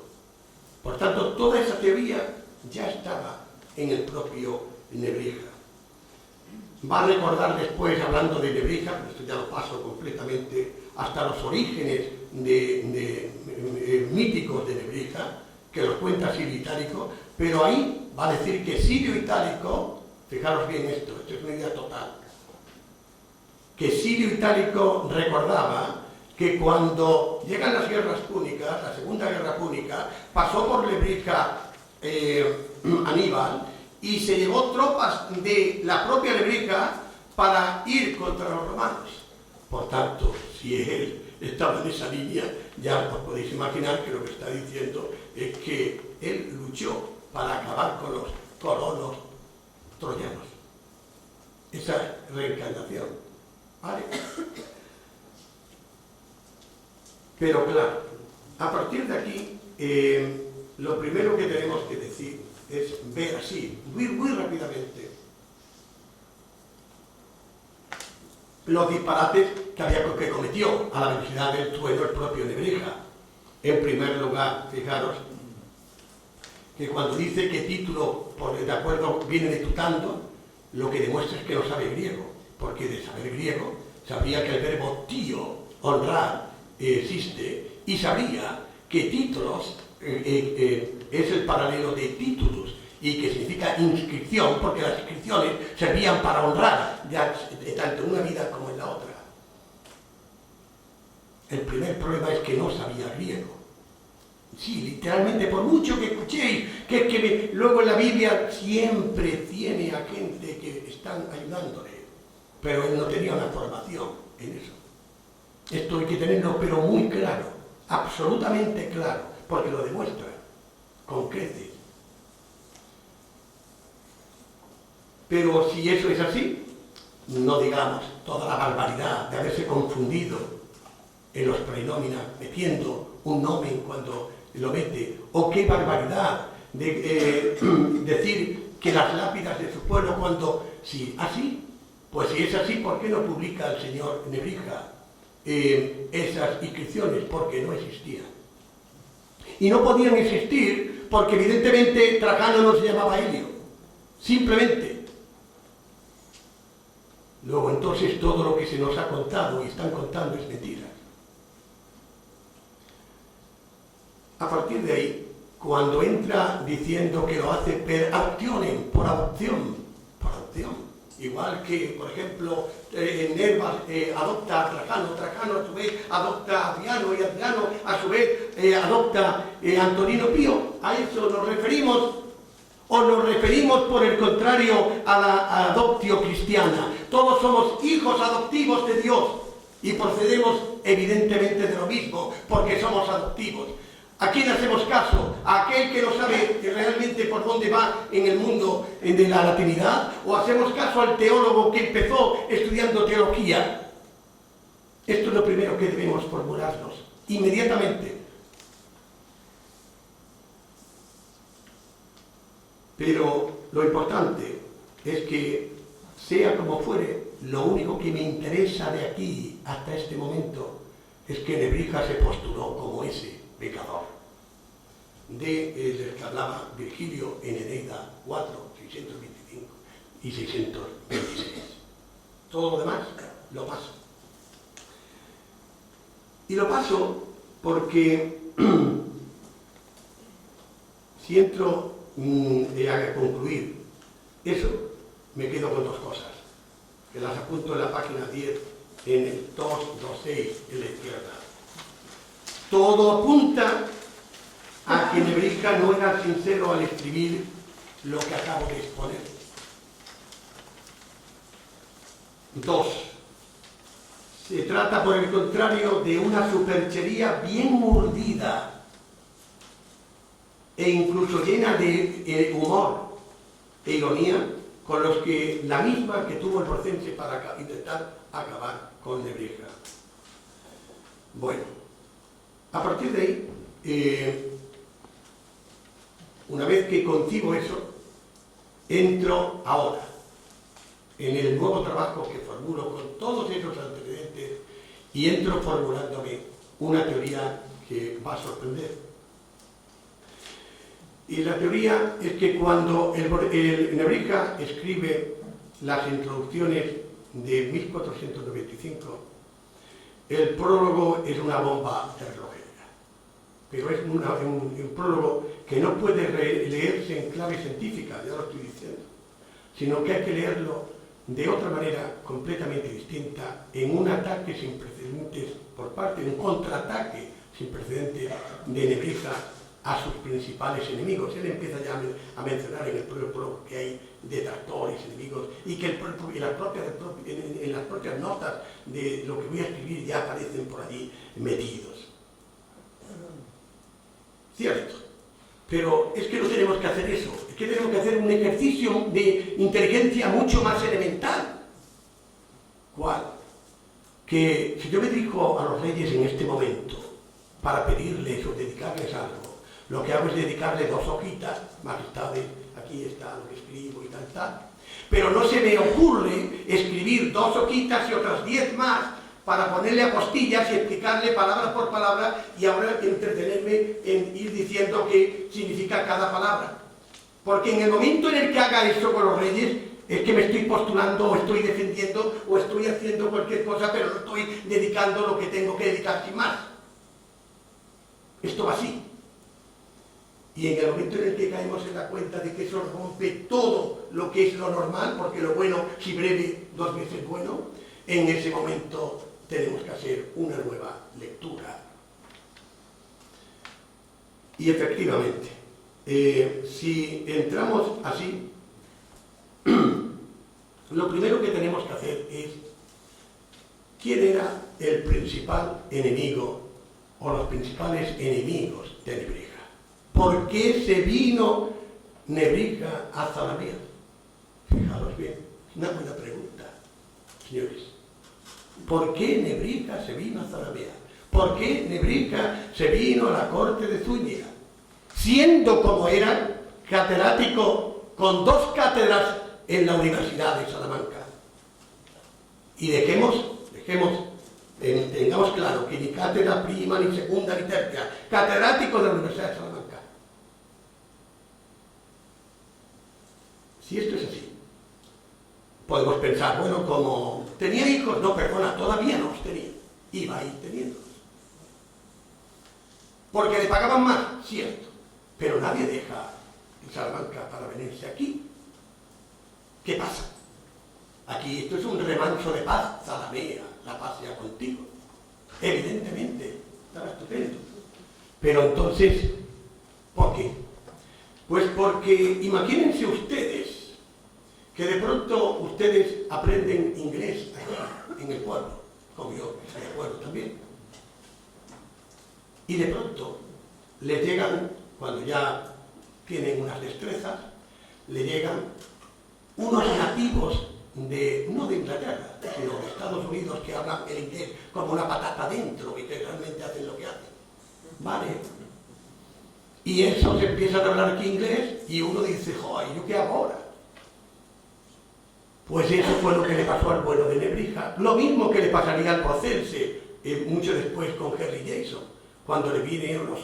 Por tanto, toda esa teoría ya estaba en el propio Nebrija. Va a recordar después, hablando de Nebrija, pero esto ya lo paso completamente, hasta los orígenes míticos de Nebrija, que los cuenta Silio Itálico, pero ahí va a decir que Silio Itálico, fijaros bien esto es una idea total, que Silio Itálico recordaba que cuando llegan las guerras púnicas, la segunda guerra púnica, pasó por Nebrija Aníbal, y se llevó tropas de la propia Nebrija para ir contra los romanos. Por tanto, si él estaba en esa línea, ya os podéis imaginar que lo que está diciendo es que él luchó para acabar con los colonos troyanos. Esa reencarnación. ¿Vale? Pero claro, a partir de aquí, lo primero que tenemos que decir es ver así, muy rápidamente, los disparates que cometió a la velocidad del trueno el propio Nebrija. En primer lugar, fijaros que cuando dice que título, de acuerdo, viene de tutando, lo que demuestra es que no sabe griego, porque de saber griego sabría que el verbo tío, honrar, existe, y sabría que títulos es el paralelo de titulus, y que significa inscripción, porque las inscripciones servían para honrar, ya tanto en una vida como en la otra. El primer problema es que no sabía griego. Sí, literalmente, por mucho que escuchéis, luego en la Biblia siempre tiene a gente que están ayudándole, pero él no tenía una formación en eso. Esto hay que tenerlo pero muy claro, absolutamente claro, porque lo demuestra con creces. Pero si eso es así, no digamos toda la barbaridad de haberse confundido en los pronomina metiendo un nomen cuando lo mete, o qué barbaridad de decir que las lápidas de su pueblo cuando, si así, pues si es así, ¿por qué no publica el señor Nebrija esas inscripciones? Porque no existían. Y no podían existir porque evidentemente Trajano no se llamaba Helio, simplemente. Luego entonces todo lo que se nos ha contado y están contando es mentira. A partir de ahí, cuando entra diciendo que lo hace por adopción, igual que, por ejemplo, Nerva adopta a Trajano, Trajano a su vez adopta a Adriano y Adriano a su vez adopta a Antonino Pío, a eso nos referimos, o nos referimos por el contrario a la adoptio cristiana. Todos somos hijos adoptivos de Dios y procedemos evidentemente de lo mismo, porque somos adoptivos. ¿A quién hacemos caso? ¿A aquel que no sabe realmente por dónde va en el mundo de la latinidad? ¿O hacemos caso al teólogo que empezó estudiando teología? Esto es lo primero que debemos formularnos, inmediatamente. Pero lo importante es que, sea como fuere, lo único que me interesa de aquí hasta este momento es que Nebrija se postuló como ese pecador del que hablaba Virgilio en Eneida 4, 625 y 626. Todo lo demás lo paso. Y lo paso porque si entro a concluir eso, me quedo con dos cosas, que las apunto en la página 10, en el 226 en la izquierda. Todo apunta a que Nebrija no era sincero al escribir lo que acabo de exponer. 2. Se trata, por el contrario, de una superchería bien urdida e incluso llena de humor e ironía, con los que la misma que tuvo el Brocense para intentar acabar con Nebrija. Bueno, a partir de ahí, una vez que concibo eso, entro ahora en el nuevo trabajo que formulo con todos esos antecedentes y entro formulándome una teoría que va a sorprender. Y la teoría es que cuando el Nebrija escribe las introducciones de 1495, el prólogo es una bomba de relojería, pero es un prólogo que no puede leerse en clave científica, ya lo estoy diciendo, sino que hay que leerlo de otra manera completamente distinta, en un ataque sin precedentes por parte, en un contraataque sin precedentes de Nebrija a sus principales enemigos. Él empieza ya a mencionar en el propio prólogo que hay detractores, enemigos, y que en las propias notas de lo que voy a escribir ya aparecen por allí metidos. Cierto, pero es que no tenemos que hacer eso, es que tenemos que hacer un ejercicio de inteligencia mucho más elemental. ¿Cuál? Que si yo me dirijo a los reyes en este momento para pedirles o dedicarles algo, lo que hago es dedicarle 2 hojitas, majestades, aquí está lo que escribo y tal. Pero no se me ocurre escribir 2 hojitas y otras 10 más para ponerle apostillas y explicarle palabra por palabra y ahora entretenerme en ir diciendo qué significa cada palabra. Porque en el momento en el que haga eso con los reyes, es que me estoy postulando o estoy defendiendo o estoy haciendo cualquier cosa, pero no estoy dedicando lo que tengo que dedicar sin más. Esto va así. Y en el momento en el que caemos en la cuenta de que eso rompe todo lo que es lo normal, porque lo bueno, si breve, 2 veces bueno, en ese momento tenemos que hacer una nueva lectura. Y efectivamente, si entramos así, lo primero que tenemos que hacer es quién era el principal enemigo o los principales enemigos de Nebrija. ¿Por qué se vino Nebrija a Zalamea? Fijaros bien, es una buena pregunta, señores. ¿Por qué Nebrija se vino a Zalamea? ¿Por qué Nebrija se vino a la corte de Zúñiga? Siendo como era catedrático con 2 cátedras en la Universidad de Salamanca. Y tengamos claro que ni cátedra prima, ni segunda, ni tercia, catedrático de la Universidad de Salamanca. Si esto es así, podemos pensar, bueno, como tenía hijos, no, perdona, todavía no los tenía, iba a ir teniéndolos. Porque le pagaban más, cierto, pero nadie deja en Salamanca para venirse aquí. ¿Qué pasa? Aquí esto es un remanso de paz, Zalamea, la paz sea contigo. Evidentemente, estaba estupendo. Pero entonces, ¿por qué? Pues porque imagínense ustedes que de pronto ustedes aprenden inglés aquí, en el pueblo, como yo, en el pueblo también. Y de pronto les llegan, cuando ya tienen unas destrezas, les llegan unos nativos no de Inglaterra, sino de Estados Unidos, que hablan el inglés como una patata dentro y que realmente hacen lo que hacen. ¿Vale? Y esos empiezan a hablar aquí inglés y uno dice, joder, ¿yo qué hago ahora? Pues eso fue lo que le pasó al bueno de Nebrija. Lo mismo que le pasaría al Procelse, mucho después con Henry Jason, cuando le vinieron los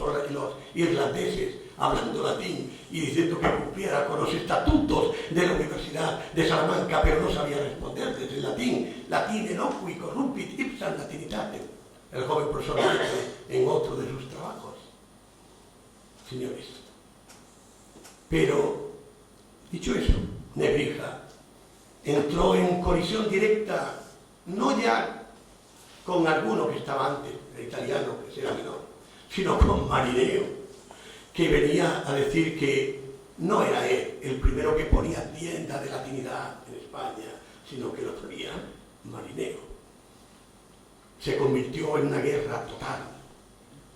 irlandeses hablando latín y diciendo que cumpliera con los estatutos de la Universidad de Salamanca, pero no sabía responderles en latín. Latín eloqui corrumpit ipsam latinitatem. El joven profesor en otro de sus trabajos. Señores. Pero, dicho eso, Nebrija entró en colisión directa, no ya con alguno que estaba antes, el italiano, que era menor, sino con Marineo, que venía a decir que no era él el primero que ponía tienda de latinidad en España, sino que lo ponía Marineo. Se convirtió en una guerra total,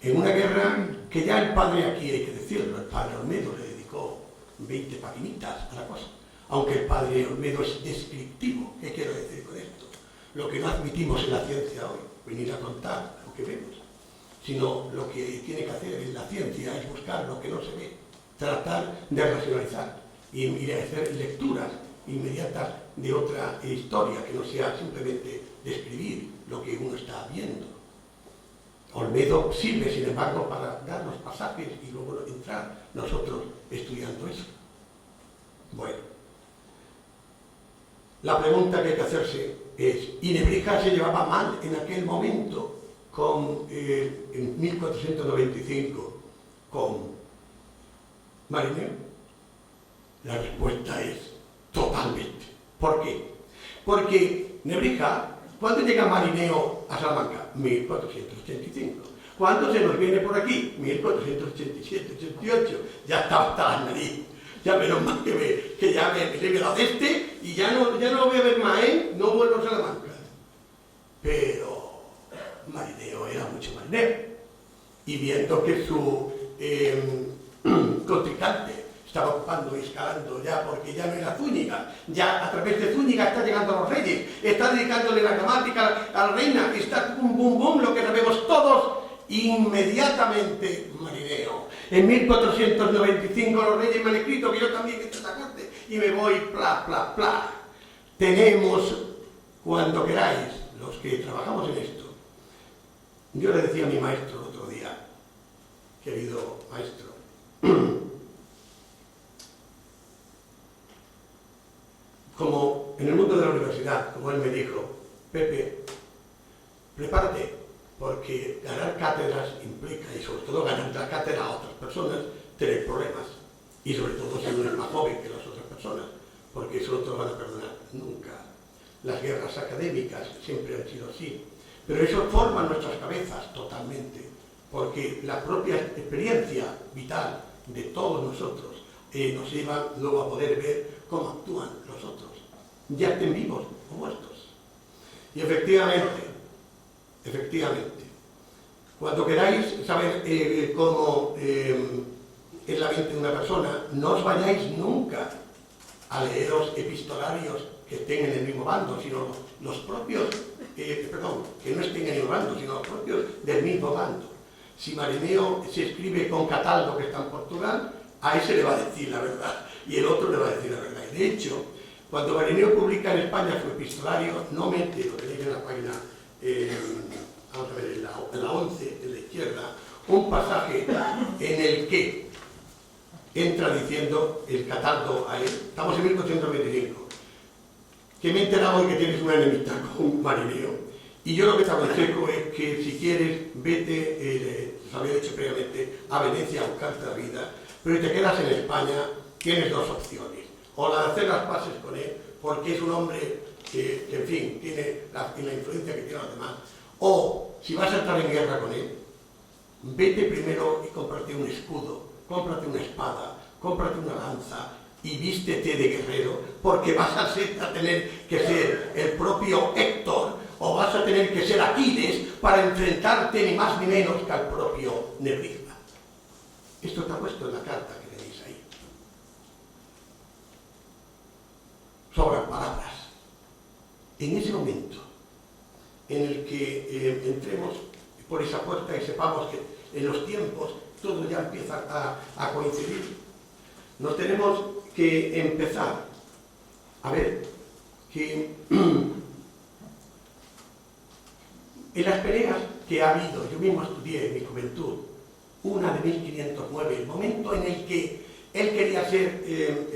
en una guerra que ya el padre, aquí hay que decirlo, el padre Olmedo le dedicó 20 paginitas a la cosa, aunque el padre Olmedo es descriptivo. ¿Qué quiero decir con esto? Lo que no admitimos en la ciencia hoy, venir a contar lo que vemos, sino lo que tiene que hacer en la ciencia es buscar lo que no se ve, tratar de racionalizar y hacer lecturas inmediatas de otra historia, que no sea simplemente describir lo que uno está viendo. Olmedo sirve, sin embargo, para dar los pasajes y luego entrar nosotros estudiando eso. Bueno, la pregunta que hay que hacerse es, ¿y Nebrija se llevaba mal en aquel momento en 1495 con Marineo? La respuesta es totalmente. ¿Por qué? Porque Nebrija, ¿cuándo llega Marineo a Salamanca? 1485. ¿Cuándo se nos viene por aquí? 1487-88. Ya estaba hasta la nariz. Ya menos mal que ya me he liberado de este y ya no lo voy a ver más, ¿eh? No vuelvo a Salamanca. Pero Marineo era mucho marinero. Y viendo que su contrincante estaba ocupando y escalando ya, porque ya no era Zúñiga, ya a través de Zúñiga está llegando a los reyes, está dedicándole la gramática a la reina, está bum bum bum, lo que sabemos todos, inmediatamente Marineo. En 1495 los reyes me han escrito que yo también estoy en la corte y me voy pla pla pla. Tenemos, cuando queráis, los que trabajamos en esto, yo le decía a mi maestro el otro día, querido maestro, como en el mundo de la universidad, como él me dijo, Pepe, prepárate, porque ganar cátedras implica, y sobre todo ganar la cátedra a otras personas, tener problemas, y sobre todo si uno es más joven que las otras personas, porque eso no te lo van a perdonar nunca. Las guerras académicas siempre han sido así. Pero eso forma nuestras cabezas totalmente, porque la propia experiencia vital de todos nosotros nos lleva luego a poder ver cómo actúan los otros, ya estén vivos o muertos. Y efectivamente, cuando queráis saber cómo es la mente de una persona, no os vayáis nunca a leeros epistolarios que estén en el mismo bando, sino los propios, que no estén en el mismo bando, sino los propios del mismo bando. Si Marineo se escribe con Cataldo, que está en Portugal, a ese le va a decir la verdad, y el otro le va a decir la verdad. Y de hecho, cuando Marineo publica en España su epistolario, no mete, lo tenéis en la página, vamos a ver, en la 11, en la izquierda, un pasaje en el que entra diciendo el Cataldo a él, estamos en 1425, que me he enterado de que tienes una enemistad con Marineo, y yo lo que te aconsejo es que si quieres, vete, os había dicho previamente, a Venecia a buscarte la vida, pero si te quedas en España, tienes dos opciones, o la de hacer las paces con él, porque es un hombre que en fin, tiene la influencia que tiene los demás, o si vas a entrar en guerra con él, vete primero y cómprate un escudo, cómprate una espada, cómprate una lanza y vístete de guerrero, porque vas a tener que ser el propio Héctor, o vas a tener que ser Aquiles para enfrentarte ni más ni menos que al propio Nebrija. Esto está puesto en la carta que tenéis ahí. Sobran palabras. En ese momento en el que entremos por esa puerta y sepamos que en los tiempos todo ya empieza a coincidir, nos tenemos que empezar a ver que en las peleas que ha habido, yo mismo estudié en mi juventud, una de 1509, el momento en el que él quería ser,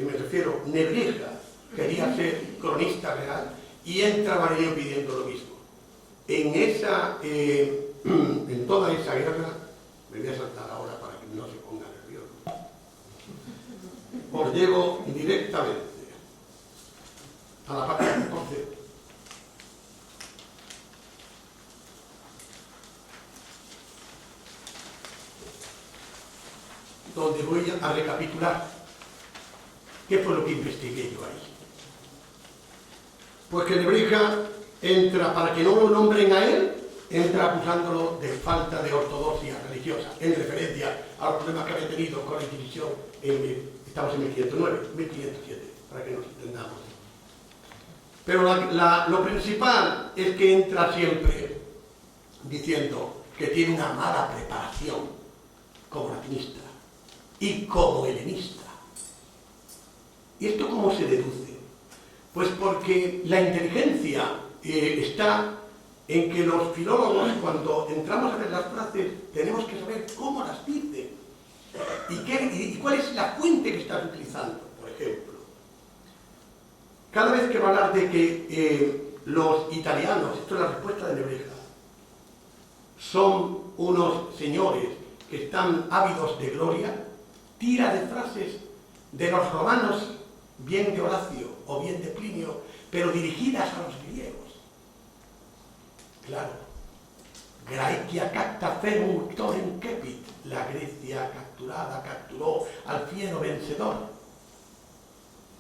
me refiero, Nebrija, quería ser cronista real, y entra Marineo pidiendo lo mismo. En toda esa guerra, me voy a saltar ahora para que no se ponga nervioso, os llevo directamente a la página 14, donde voy a recapitular qué fue lo que investigué yo ahí. Pues que Nebrija entra, para que no lo nombren a él, entra acusándolo de falta de ortodoxia religiosa, en referencia a los problemas que había tenido con la Inquisición, estamos en 1507, para que nos entendamos. Pero lo principal es que entra siempre diciendo que tiene una mala preparación como latinista y como helenista. ¿Y esto cómo se deduce? Pues porque la inteligencia está en que los filólogos, cuando entramos a ver las frases, tenemos que saber cómo las dicen y cuál es la fuente que estás utilizando, por ejemplo. Cada vez que va a hablar de que los italianos, esto es la respuesta de Nebrija, son unos señores que están ávidos de gloria, tira de frases de los romanos, bien de Horacio o bien de Plinio, pero dirigidas a los griegos. Claro, Graecia cacta ferum victorem cepit, la Grecia capturada capturó al fiero vencedor.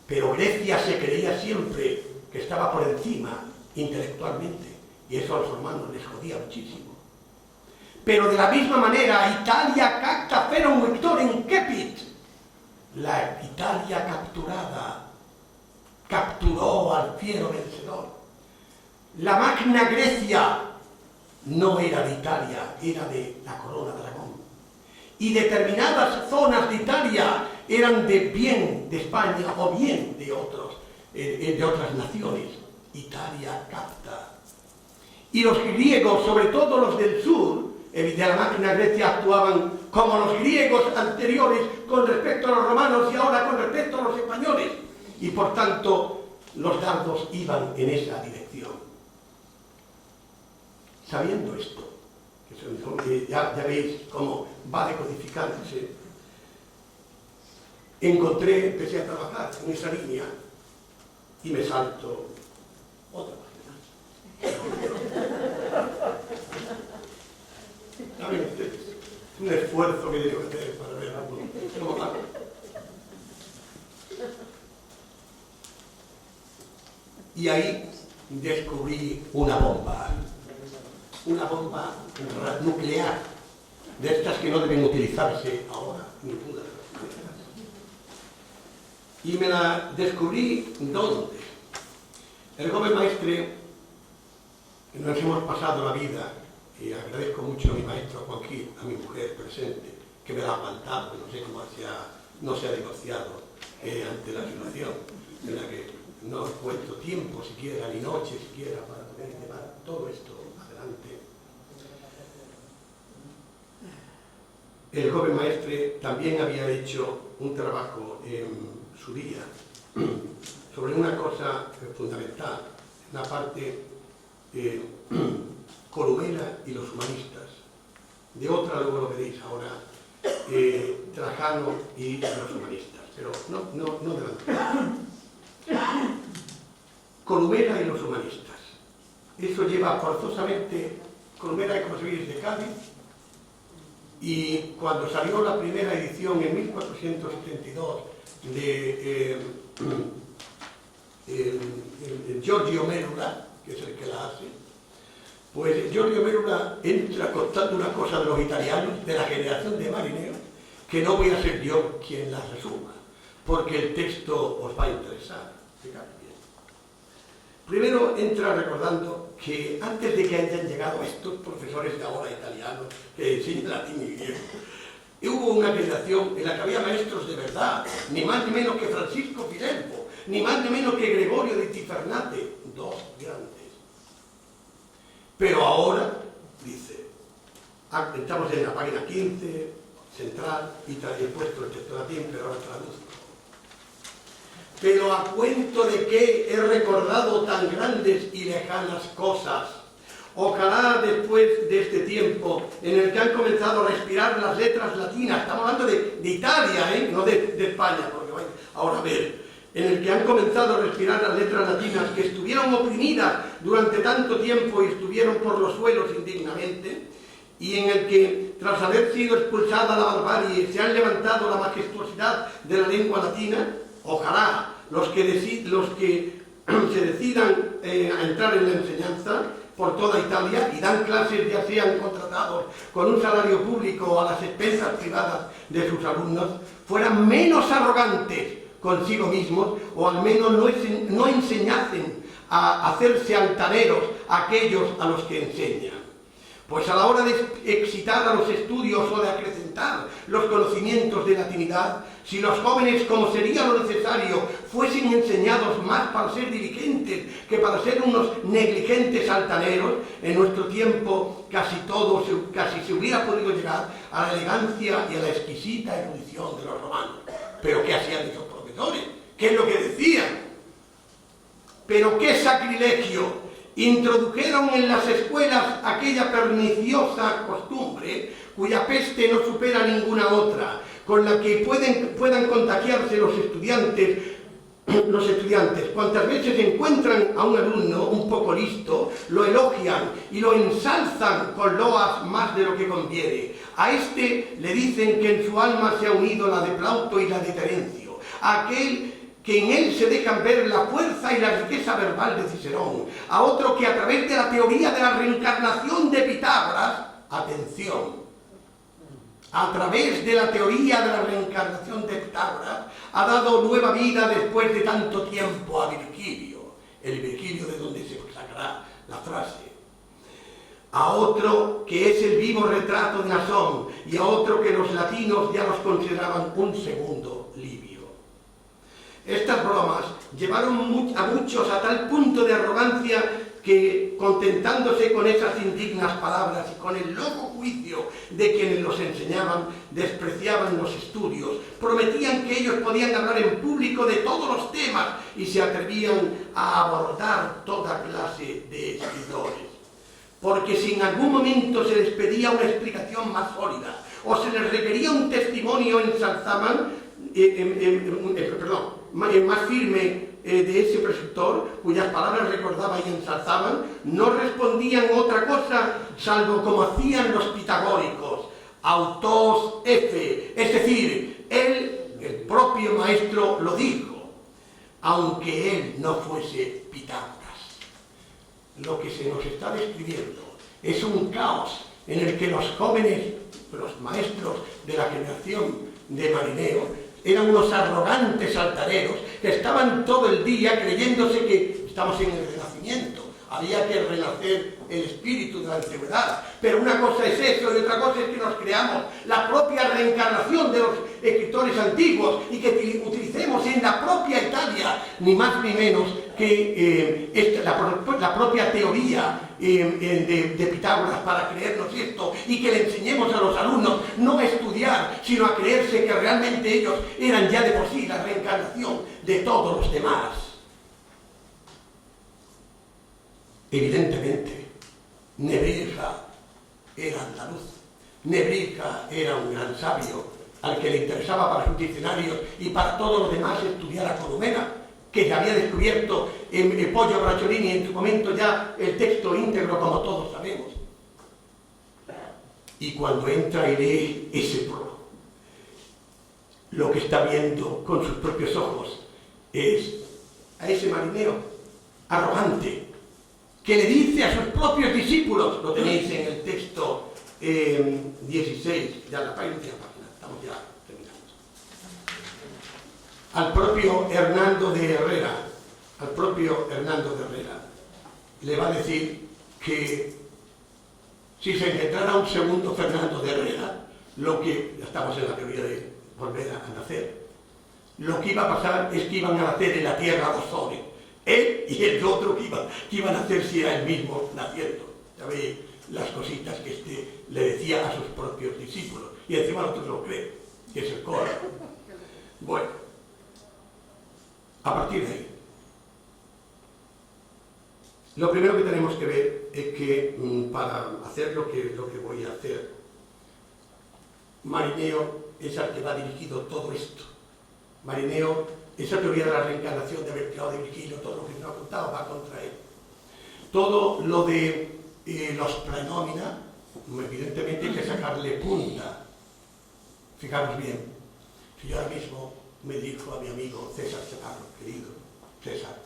Pero Grecia se creía siempre que estaba por encima intelectualmente, y eso a los romanos les jodía muchísimo. Pero de la misma manera, Italia cacta ferum victorem cepit, la Italia capturada capturó al fiero vencedor. La Magna Grecia no era de Italia, era de la corona de Aragón. Y determinadas zonas de Italia eran de bien de España o bien de otras naciones. Italia capta. Y los griegos, sobre todo los del sur, de la Magna Grecia, actuaban como los griegos anteriores con respecto a los romanos y ahora con respecto a los españoles. Y por tanto, los dardos iban en esa dirección. Sabiendo esto, que ya veis cómo va decodificándose, empecé a trabajar en esa línea y me salto otra página. un esfuerzo que tengo que hacer para ver algo. Y ahí descubrí una bomba nuclear, de estas que no deben utilizarse ahora, ninguna de las maneras. Y me la descubrí ¿dónde? El joven maestre, nos hemos pasado la vida, y agradezco mucho a mi maestro Juan Gil, a mi mujer presente, que me la ha aguantado, no sé cómo no se ha divorciado ante la situación, en la que no encuentro tiempo siquiera, ni noche siquiera, para poder llevar todo esto adelante. El joven maestre también había hecho un trabajo en su día sobre una cosa fundamental, una parte Columela y los humanistas. De otra luego lo veréis ahora, Trajano y los humanistas, pero no delante. Columela y los humanistas. Eso lleva forzosamente, Columela, como sabéis, de Cádiz, y cuando salió la primera edición en 1472 de Giorgio Mérula, que es el que la hace, pues Giorgio Mérula entra contando una cosa de los italianos, de la generación de marineros, que no voy a ser yo quien la resuma, porque el texto os va a interesar. Fijaros bien. Primero entra recordando que antes de que hayan llegado estos profesores de ahora italianos que enseñan latín y griego, hubo una generación en la que había maestros de verdad, ni más ni menos que Francisco Filelfo, ni más ni menos que Gregorio de Tifernate, dos grandes. Pero ahora, dice, estamos en la página 15, central, y he puesto el texto latín, pero ahora traduzco. Pero a cuento de que he recordado tan grandes y lejanas cosas, ojalá después de este tiempo en el que han comenzado a respirar las letras latinas, estamos hablando de Italia, no de España, porque vais ahora a ver, en el que han comenzado a respirar las letras latinas que estuvieron oprimidas durante tanto tiempo y estuvieron por los suelos indignamente, y en el que, tras haber sido expulsada la barbarie, se han levantado la majestuosidad de la lengua latina, ojalá los que se decidan a entrar en la enseñanza por toda Italia y dan clases, ya sean contratados con un salario público o a las expensas privadas de sus alumnos, fueran menos arrogantes consigo mismos, o al menos no enseñasen a hacerse altaneros a aquellos a los que enseñan. Pues a la hora de excitar a los estudios o de acrecentar los conocimientos de latinidad, si los jóvenes, como sería lo necesario, fuesen enseñados más para ser dirigentes que para ser unos negligentes altaneros, en nuestro tiempo casi se hubiera podido llegar a la elegancia y a la exquisita erudición de los romanos. ¿Pero qué hacían esos profesores? ¿Qué es lo que decían? ¿Pero qué sacrilegio? Introdujeron en las escuelas aquella perniciosa costumbre cuya peste no supera ninguna otra, con la que puedan contagiarse los estudiantes. Cuantas veces encuentran a un alumno un poco listo, lo elogian y lo ensalzan con loas más de lo que conviene. A este le dicen que en su alma se ha unido la de Plauto y la de Terencio, a aquel que en él se dejan ver la fuerza y la riqueza verbal de Cicerón, a otro que a través de la teoría de la reencarnación de Pitágoras, atención, a través de la teoría de la reencarnación de Pitágoras, ha dado nueva vida después de tanto tiempo a Virgilio, el Virgilio de donde se sacará la frase, a otro que es el vivo retrato de Nasón, y a otro que los latinos ya los consideraban un segundo Livio. Estas bromas llevaron a muchos a tal punto de arrogancia que, contentándose con esas indignas palabras y con el loco juicio de quienes los enseñaban, despreciaban los estudios, prometían que ellos podían hablar en público de todos los temas y se atrevían a abordar toda clase de escritores. Porque si en algún momento se les pedía una explicación más sólida o se les requería un testimonio más firme de ese preceptor, cuyas palabras recordaba y ensalzaban, no respondían otra cosa salvo como hacían los pitagóricos, Autos F, es decir, él, el propio maestro, lo dijo, aunque él no fuese Pitágoras. Lo que se nos está describiendo es un caos en el que los jóvenes, los maestros de la generación de Marineo, eran unos arrogantes altareros que estaban todo el día creyéndose que estamos en el Renacimiento. Había que renacer el espíritu de la antigüedad. Pero una cosa es eso y otra cosa es que nos creamos la propia reencarnación de los escritores antiguos y que utilicemos en la propia Italia, ni más ni menos que la propia teoría de Pitágoras para creernos esto y que le enseñemos a los alumnos no a estudiar, sino a creerse que realmente ellos eran ya de por sí la reencarnación de todos los demás. Evidentemente, Nebrija era andaluz, Nebrija era un gran sabio al que le interesaba para sus diccionarios y para todo lo demás estudiar a Columena, que ya había descubierto en Pollo Bracciolini en su momento ya el texto íntegro, como todos sabemos. Y cuando entra y lee ese prólogo, lo que está viendo con sus propios ojos es a ese marinero arrogante, que le dice a sus propios discípulos, lo tenéis en el texto 16, ya la página, estamos ya terminando, al propio Hernando de Herrera, le va a decir que si se encontrara un segundo Fernando de Herrera, ya estamos en la teoría de volver a nacer, lo que iba a pasar es que iban a nacer en la tierra dos soles, él y el otro que iban a hacer si era el mismo naciendo. Ya veis las cositas que le decía a sus propios discípulos. Y encima nosotros lo creen, que es el coro. Bueno, a partir de ahí, lo primero que tenemos que ver es que para hacer lo que voy a hacer, Marineo es al que va dirigido todo esto. Marineo, esa teoría de la reencarnación de haber creado de Virgilio, todo lo que nos ha contado va contra él. Todo lo de los prenómina, evidentemente hay que sacarle punta. Fijaros bien, si yo ahora mismo me dirijo a mi amigo César Chaparro, querido César,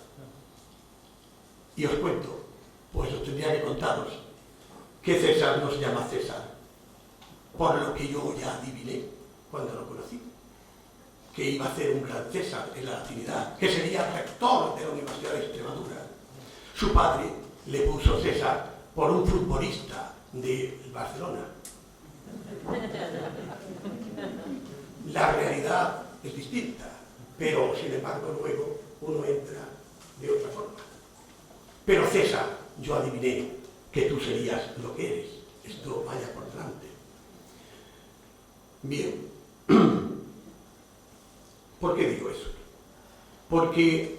y os cuento, pues os tendría que contaros que César no se llama César, por lo que yo ya adiviné cuando lo conocí, que iba a ser un gran César en la latinidad, que sería rector de la Universidad de Extremadura. Su padre le puso César por un futbolista de Barcelona. La realidad es distinta, pero sin embargo luego uno entra de otra forma. Pero César, yo adiviné que tú serías lo que eres. Esto vaya por delante. Bien. ¿Por qué digo eso? Porque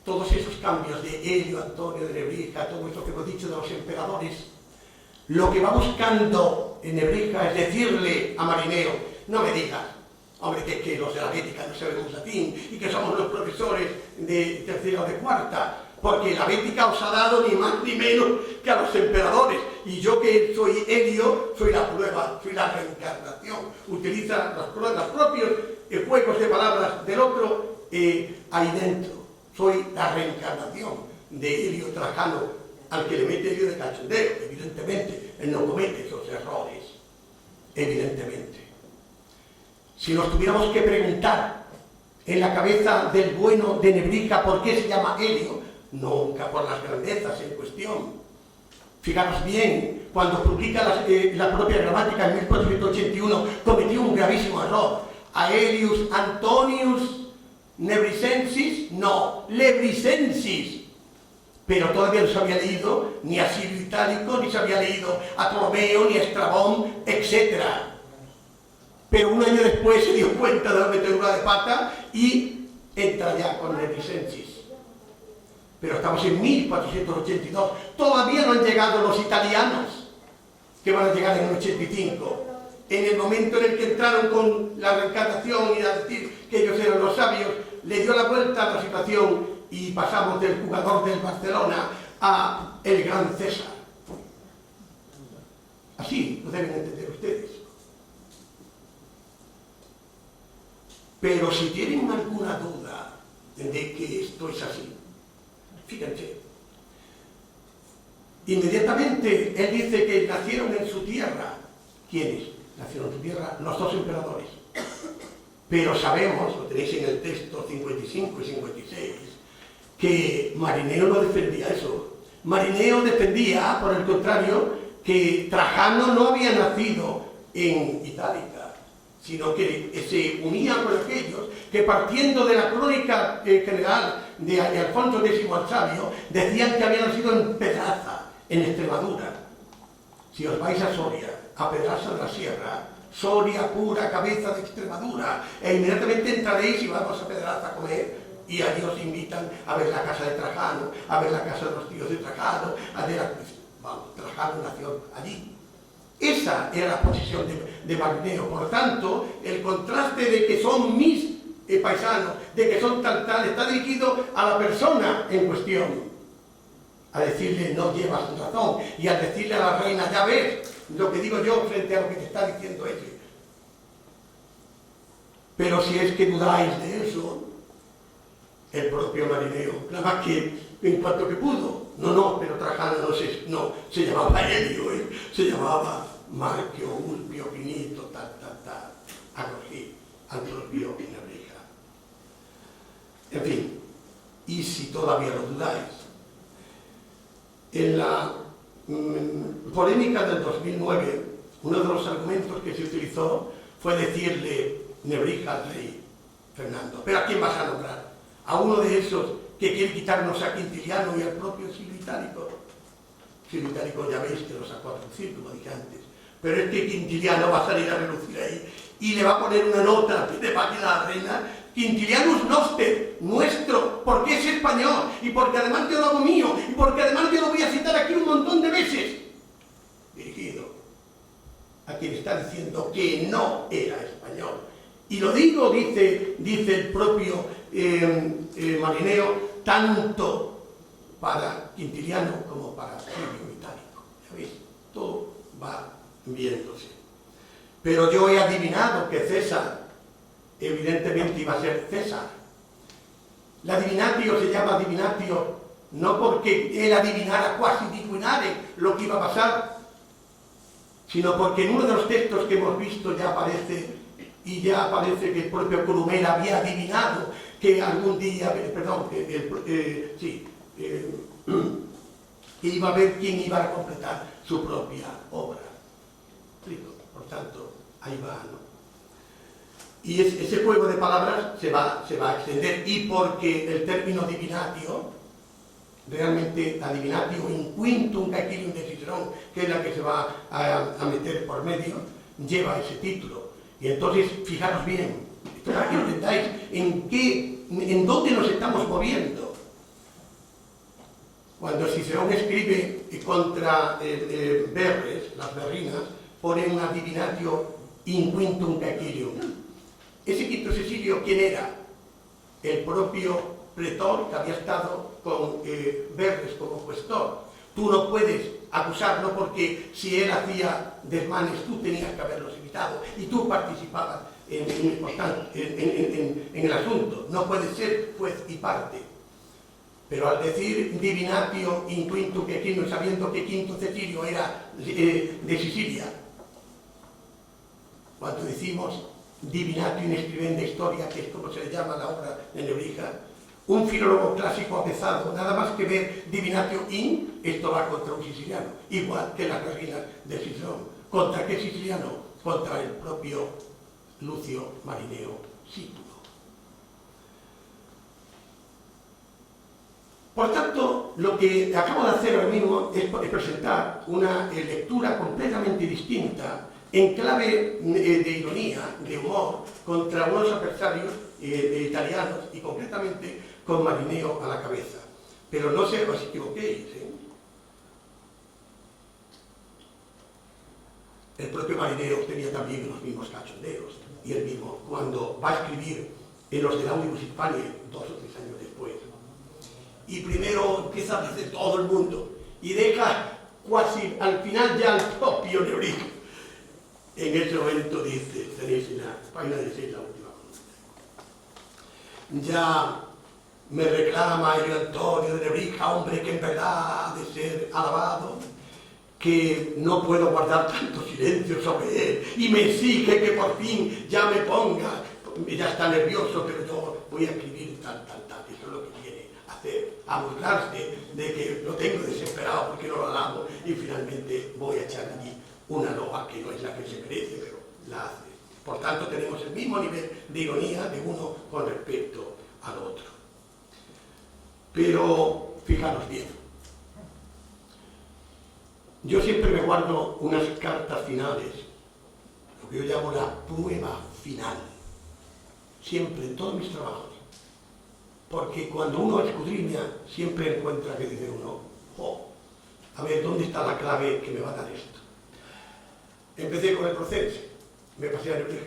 todos esos cambios de Helio, Antonio, de Nebrija, todo eso que hemos dicho de los emperadores, lo que va buscando en Nebrija es decirle a Marineo, no me digas, hombre, que los de la Bética no sabemos latín y que somos los profesores de tercera o de cuarta, porque la Bética os ha dado ni más ni menos que a los emperadores, y yo que soy Helio, soy la prueba, soy la reencarnación. Utiliza los propios juegos de palabras del otro ahí dentro. Soy la reencarnación de Helio Trajano, al que le mete Helio de cachondeo. Evidentemente, él no comete esos errores. Evidentemente. Si nos tuviéramos que preguntar en la cabeza del bueno de Nebrija por qué se llama Helio, nunca por las grandezas en cuestión. Fijaros bien, cuando publica la propia gramática en 1481, cometió un gravísimo error. Aelius Antonius Nebrisensis, no, Lebrisensis. Pero todavía no se había leído ni a Silvio Itálico, ni se había leído a Ptolomeo, ni a Estrabón, etc. Pero un año después se dio cuenta de la metedura de pata y entra ya con Lebrisensis. Pero estamos en 1482, todavía no han llegado los italianos, que van a llegar en el 85. En el momento en el que entraron con la reencarnación y a decir que ellos eran los sabios, le dio la vuelta a la situación y pasamos del jugador del Barcelona a el gran César. Así lo deben entender ustedes. Pero si tienen alguna duda de que esto es así, fíjense, inmediatamente él dice que nacieron en su tierra. ¿Quiénes nacieron en su tierra? Los dos emperadores. Pero sabemos, lo tenéis en el texto 55 y 56, que Marineo no defendía eso. Marineo defendía, por el contrario, que Trajano no había nacido en Itálica, sino que se unía con aquellos que, partiendo de la crónica general de Alfonso X el Sabio, decían que había nacido en Pedraza, en Extremadura. Si os vais a Soria, a Pedraza de la Sierra, Soria, pura cabeza de Extremadura, e inmediatamente entraréis y vamos a Pedraza a comer, y allí os invitan a ver la casa de Trajano, a ver la casa de los tíos de Trajano, a ver vamos, Trajano nació allí. Esa era la posición de Marineo. Por lo tanto, el contraste de que son mis paisanos, de que son tal, está dirigido a la persona en cuestión. A decirle, no llevas razón, y a decirle a la reina, ya ves lo que digo yo frente a lo que te está diciendo ese. Pero si es que dudáis de eso, el propio Marineo, nada más que en cuanto que pudo, pero Trajano no se llamaba Helio, se llamaba Marcio, Ulpio, Pinito, acogí al propio Nebrija. En fin, y si todavía lo dudáis, en la polémica del 2009, uno de los argumentos que se utilizó fue decirle Nebrija al rey Fernando, ¿pero a quién vas a nombrar? ¿A uno de esos que quiere quitarnos a Quintiliano y al propio Silio Itálico? Silio Itálico ya veis que lo sacó a relucir, como dije antes, pero es que Quintiliano va a salir a relucir ahí y le va a poner una nota de página a la reina: Quintilianus noster, nuestro, porque es español, y porque además yo lo hago mío, y porque además yo lo voy a citar aquí un montón de veces. Dirigido a quien está diciendo que no era español. Y lo digo, dice el propio Marineo, tanto para Quintiliano como para Silio Itálico. Ya veis, todo va viéndose. Pero yo he adivinado que César evidentemente iba a ser César. La divinatio se llama divinatio no porque él adivinara quasi divinare lo que iba a pasar, sino porque en uno de los textos que hemos visto ya aparece que el propio Columela había adivinado que algún día, que iba a ver quién iba a completar su propia obra. Por tanto, ahí va, ¿no? Y ese juego de palabras se va a extender, y porque el término divinatio, realmente la divinatio in quintum caecilium de Cicerón, que es la que se va a meter por medio, lleva ese título. Y entonces, fijaros bien, para que entendáis en dónde nos estamos moviendo. Cuando Cicerón escribe contra Verres, las berrinas, pone una divinatio in quintum caecilium. Ese Quinto Cecilio, ¿quién era? El propio pretor que había estado con Verres como cuestor. Tú no puedes acusarlo porque si él hacía desmanes, tú tenías que haberlos evitado y tú participabas en el asunto. No puedes ser juez y parte. Pero al decir divinatio in quintum caecilium, sabiendo que Quinto Cecilio era de Sicilia, cuando decimos divinatio in scribenda historia, que es como se le llama la obra de Nebrija, un filólogo clásico avezado, nada más que ver divinatio in, esto va contra un siciliano, igual que las reginas de Cicerón. ¿Contra qué siciliano? Contra el propio Lucio Marineo Sítulo. Por tanto, lo que acabo de hacer ahora mismo es presentar una lectura completamente distinta, en clave de ironía, de humor, contra unos adversarios italianos, y concretamente con Marineo a la cabeza. Pero no os equivoquéis, ¿eh? El propio Marineo tenía también los mismos cachondeos, y él mismo, cuando va a escribir en los de Laudibus Hispaniae, 2 o 3 años después, y primero empieza a decir todo el mundo, y deja cuasi al final ya el propio Nebrija. En ese momento dice, tenéis en la página 16 la última columna. Ya me reclama el Antonio de Nebrija, hombre que en verdad ha de ser alabado, que no puedo guardar tanto silencio sobre él, y me exige que por fin ya me ponga, ya está nervioso, pero yo voy a escribir tal. Eso es lo que quiere hacer, a burlarse de que lo tengo desesperado porque no lo alabo, y finalmente voy a echar allí una loa que no es la que se merece, pero la hace. Por tanto, tenemos el mismo nivel de ironía de uno con respecto al otro. Pero, fijaros bien, yo siempre me guardo unas cartas finales, lo que yo llamo la prueba final, siempre en todos mis trabajos, porque cuando uno escudriña, siempre encuentra que dice uno, a ver, ¿dónde está la clave que me va a dar esto? Empecé con el Procense, me pasé a Nebrija,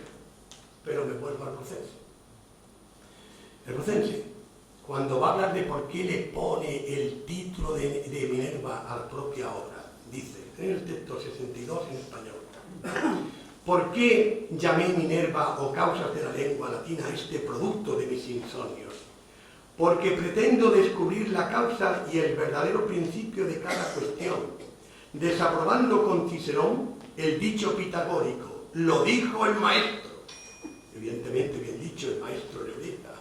pero me vuelvo al Procense. El Procense, cuando va a hablar de por qué le pone el título de Minerva a la propia obra, dice, en el texto 62 en español, ¿por qué llamé Minerva o causas de la lengua latina a este producto de mis insomnios? Porque pretendo descubrir la causa y el verdadero principio de cada cuestión, desaprobando con Cicerón el dicho pitagórico, lo dijo el maestro. Evidentemente bien dicho el maestro Nebrija,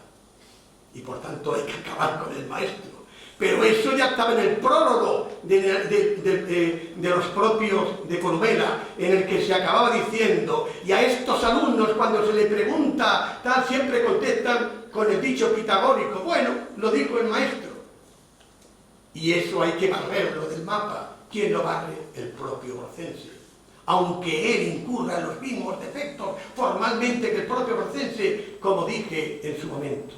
y por tanto hay que acabar con el maestro. Pero eso ya estaba en el prólogo de los propios de Columela, en el que se acababa diciendo, y a estos alumnos cuando se les pregunta, tal, siempre contestan con el dicho pitagórico, bueno, lo dijo el maestro. Y eso hay que barrerlo del mapa. ¿Quién lo barre? El propio Procense. Aunque él incurra en los mismos defectos formalmente que el propio Procense, como dije en su momento.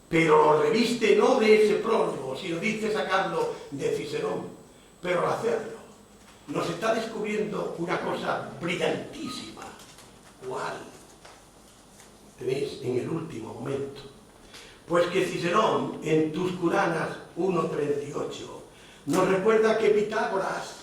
Pero lo reviste no de ese prólogo, sino dice sacarlo de Cicerón. Pero al hacerlo, nos está descubriendo una cosa brillantísima. ¿Cuál? Tenéis en el último momento. Pues que Cicerón, en Tusculanas 1.38, nos recuerda que Pitágoras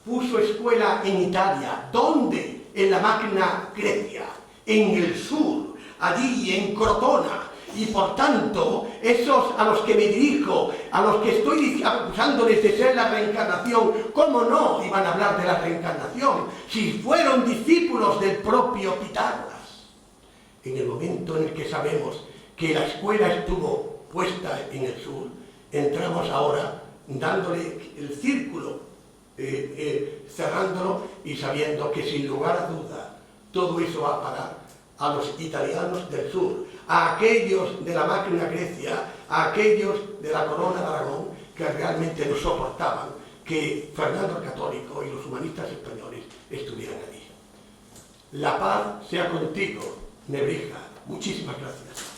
puso escuela en Italia. ¿Dónde? En la Magna Grecia, en el sur, allí en Crotona. Y por tanto, esos a los que me dirijo, a los que estoy acusándoles de ser la reencarnación, ¿cómo no iban a hablar de la reencarnación si fueron discípulos del propio Pitágoras? En el momento en el que sabemos que la escuela estuvo puesta en el sur, entramos ahora dándole el círculo, cerrándolo y sabiendo que sin lugar a duda todo eso va a parar a los italianos del sur, a aquellos de la Magna Grecia, a aquellos de la Corona de Aragón que realmente no soportaban que Fernando el Católico y los humanistas españoles estuvieran allí. La paz sea contigo, Nebrija. Muchísimas gracias.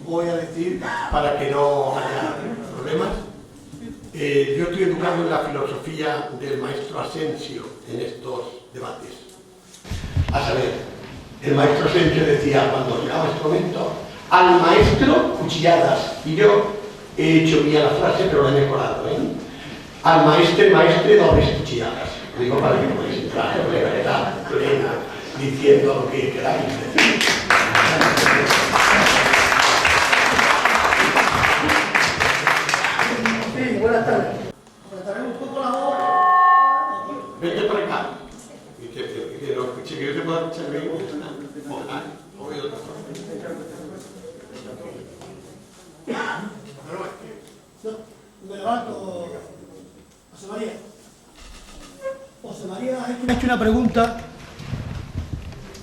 Voy a decir, para que no haya problemas, yo estoy educado en la filosofía del maestro Asensio en estos debates. A saber, el maestro Asensio decía, cuando llegaba este momento, al maestro cuchilladas, y yo he hecho mía la frase, pero la he mejorado, al maestre, dobles cuchilladas. Lo digo para que podáis entrar en plena, diciendo lo que queráis decir. Buenas tardes. Trataré un poco la obra. Vete para acá. Y que lo escuché, que yo te pueda escuchar bien. Me levanto. José María. José María ha hecho una pregunta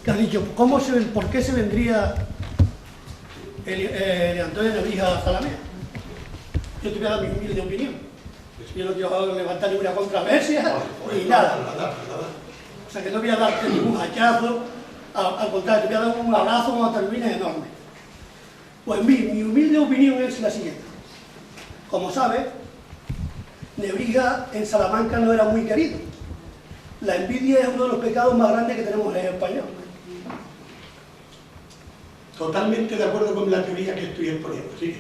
que ha dicho, ¿por qué se vendría el Antonio de Nebrija a Zalamea? Yo te voy a dar mi humilde opinión. Yo no quiero levantar ninguna controversia ni nada. O sea que no voy a darte ningún hachazo, al contrario, te voy a dar un abrazo cuando termines enorme. Pues mi humilde opinión es la siguiente. Como sabes, Nebrija en Salamanca no era muy querido. La envidia es uno de los pecados más grandes que tenemos en español. Totalmente de acuerdo con la teoría que estoy exponiendo. ¿Sí?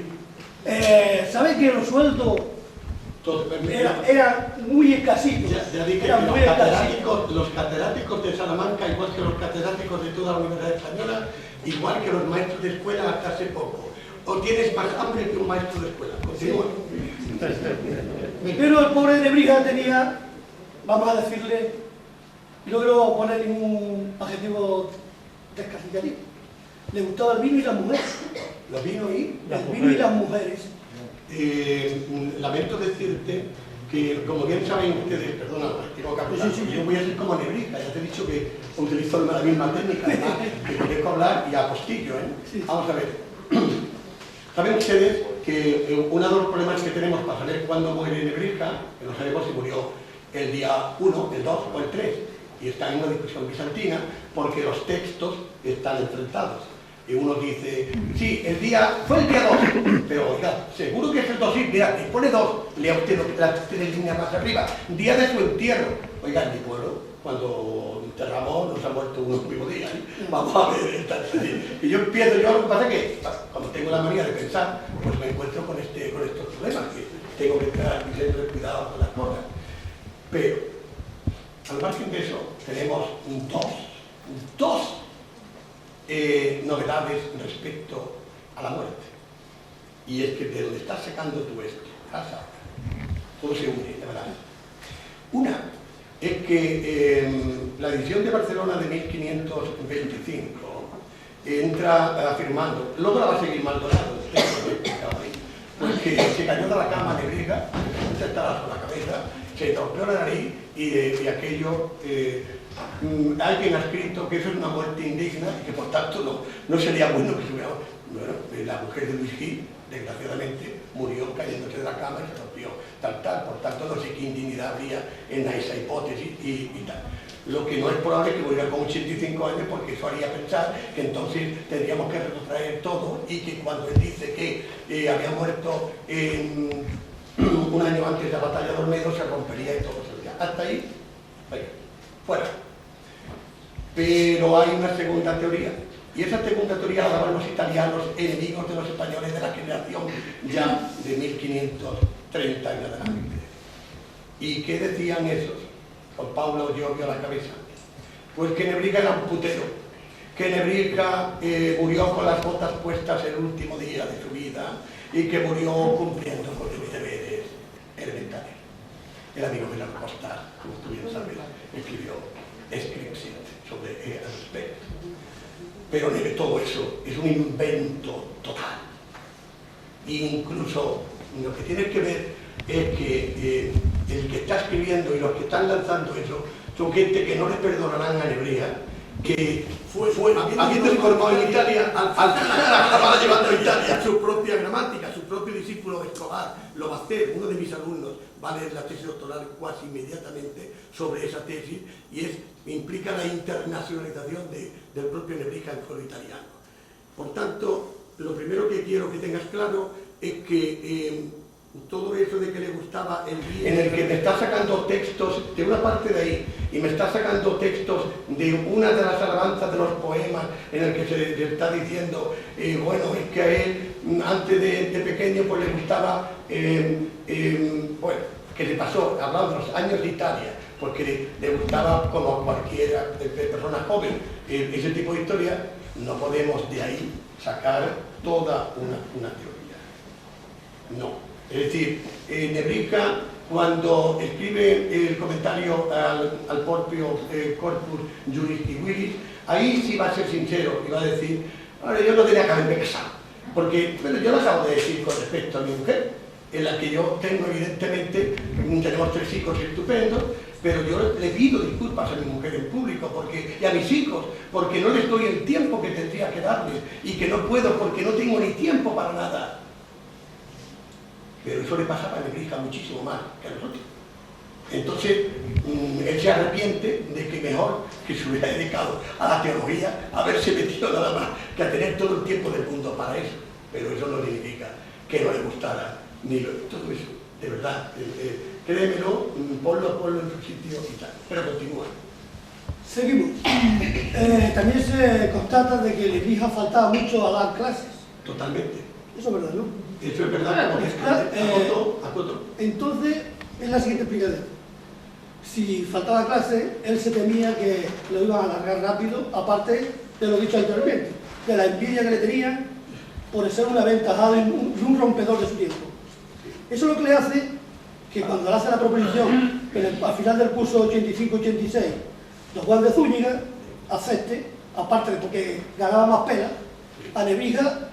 ¿Sabes que los sueldos eran muy escasitos? Ya dije eran muy escasitos. los catedráticos de Salamanca, igual que los catedráticos de toda la Universidad Española, igual que los maestros de escuela hasta hace poco. O tienes más hambre que un maestro de escuela. Continúa. Pero el pobre Nebrija tenía, vamos a decirle, no quiero poner ningún adjetivo descalificativo. Le gustaba el vino y las mujeres. ¿Los vinos y? El vino y las mujeres. Lamento decirte que, como bien saben ustedes, perdona, tengo que hablar, yo voy a ser como Nebrija, ya te he dicho que utilizo la misma técnica, además, que conozco hablar y apostillo, ¿eh? Sí. Vamos a ver. Saben ustedes que uno de los problemas que tenemos para saber cuándo muere Nebrija, que no sabemos si murió el día 1, el 2 o el 3, y está en una discusión bizantina, porque los textos están enfrentados. Y uno dice, sí, fue el día 2, pero oiga, seguro que es el 2, sí, mira, y pone 2, lea usted las 3 líneas más arriba, día de su entierro. Oiga, en mi pueblo, cuando enterramos, nos ha muerto uno mismo día, ¿eh? Vamos a ver, y yo empiezo, lo que pasa es que, como tengo la manía de pensar, pues me encuentro con estos problemas, que tengo que estar diciendo cuidado con las cosas. Pero, al margen de eso, tenemos dos novedades respecto a la muerte. Y es que de donde estás sacando tú esto, casa, todo se une, de verdad. Una es que la edición de Barcelona de 1525 entra afirmando, luego la va a seguir Maldonado, porque se cayó de la cama Nebrija, se estaba con la cabeza, se rompió la nariz y aquello... alguien ha escrito que eso es una muerte indigna y que por tanto no sería bueno que se hubiera... Bueno, la mujer de Luis Gil, desgraciadamente, murió cayéndose de la cama y se rompió tal, por tanto no sé qué indignidad habría en esa hipótesis y tal. Lo que no es probable que muriera con 85 años porque eso haría pensar que entonces tendríamos que retrotraer todo y que cuando él dice que había muerto un año antes de la batalla de Olmedo se rompería y todo eso. Hasta ahí, fuera. Pero hay una segunda teoría, y esa segunda teoría la daban los italianos, enemigos de los españoles de la generación ya de 1530 en adelante. ¿Y qué decían esos? Con Paulo Giorgio a la cabeza. Pues que Nebrija era un putero, que Nebrija murió con las botas puestas el último día de su vida y que murió cumpliendo con sus deberes elementales. El amigo de la Costa, como tú bien sabes, escribió Scripsit sobre el respecto. Pero todo eso es un invento total. Incluso lo que tiene que ver es que el que está escribiendo y los que están lanzando eso son gente que no le perdonarán a Nebrija, que habiendo formado en Italia, al final acababa llevando a Italia su propia gramática, su propio discípulo Escobar lo va a hacer. Uno de mis alumnos va a leer la tesis doctoral casi inmediatamente sobre esa tesis y implica la internacionalización del propio Nebrija en suelo italiano. Por tanto, lo primero que quiero que tengas claro es que todo eso de que le gustaba el bien, en el que me está sacando textos de una parte de ahí y me está sacando textos de una de las alabanzas de los poemas en el que se está diciendo bueno, es que a él antes de pequeño pues le gustaba bueno, que le pasó, hablando de los años de Italia, porque le gustaba como a cualquiera persona joven ese tipo de historia. No podemos de ahí sacar toda una teoría, no. Es decir, Nebrija, cuando escribe el comentario al propio Corpus Juris Civilis, ahí sí va a ser sincero y va a decir, ahora yo no tenía que haberme casado, porque bueno, yo lo acabo de decir con respecto a mi mujer, en la que yo tengo evidentemente, tenemos 3 hijos estupendos, pero yo le pido disculpas a mi mujer en público y a mis hijos, porque no les doy el tiempo que tendría que darles y que no puedo porque no tengo ni tiempo para nada. Pero eso le pasaba a Nebrija muchísimo más que a nosotros. Entonces, él se arrepiente de que mejor que se hubiera dedicado a la teología, haberse metido nada más que a tener todo el tiempo del mundo para eso. pero eso no significa que no le gustara ni todo eso, de verdad. Créemelo, ponlo en su sitio y tal, pero continúa. Seguimos. También se constata de que Lebrija faltaba mucho a dar clases. Totalmente. Eso es verdad, ¿no? Eso es verdad, acoto. Entonces, es la siguiente explicación. Si faltaba clase, él se temía que lo iban a alargar rápido, aparte de lo dicho anteriormente, de la envidia que le tenían por ser un aventajado y un rompedor de su tiempo. Eso es lo que le hace que cuando le hace la proposición, que al final del curso 85-86, don Juan de Zúñiga acepte, aparte de porque ganaba más pela, a Nebrija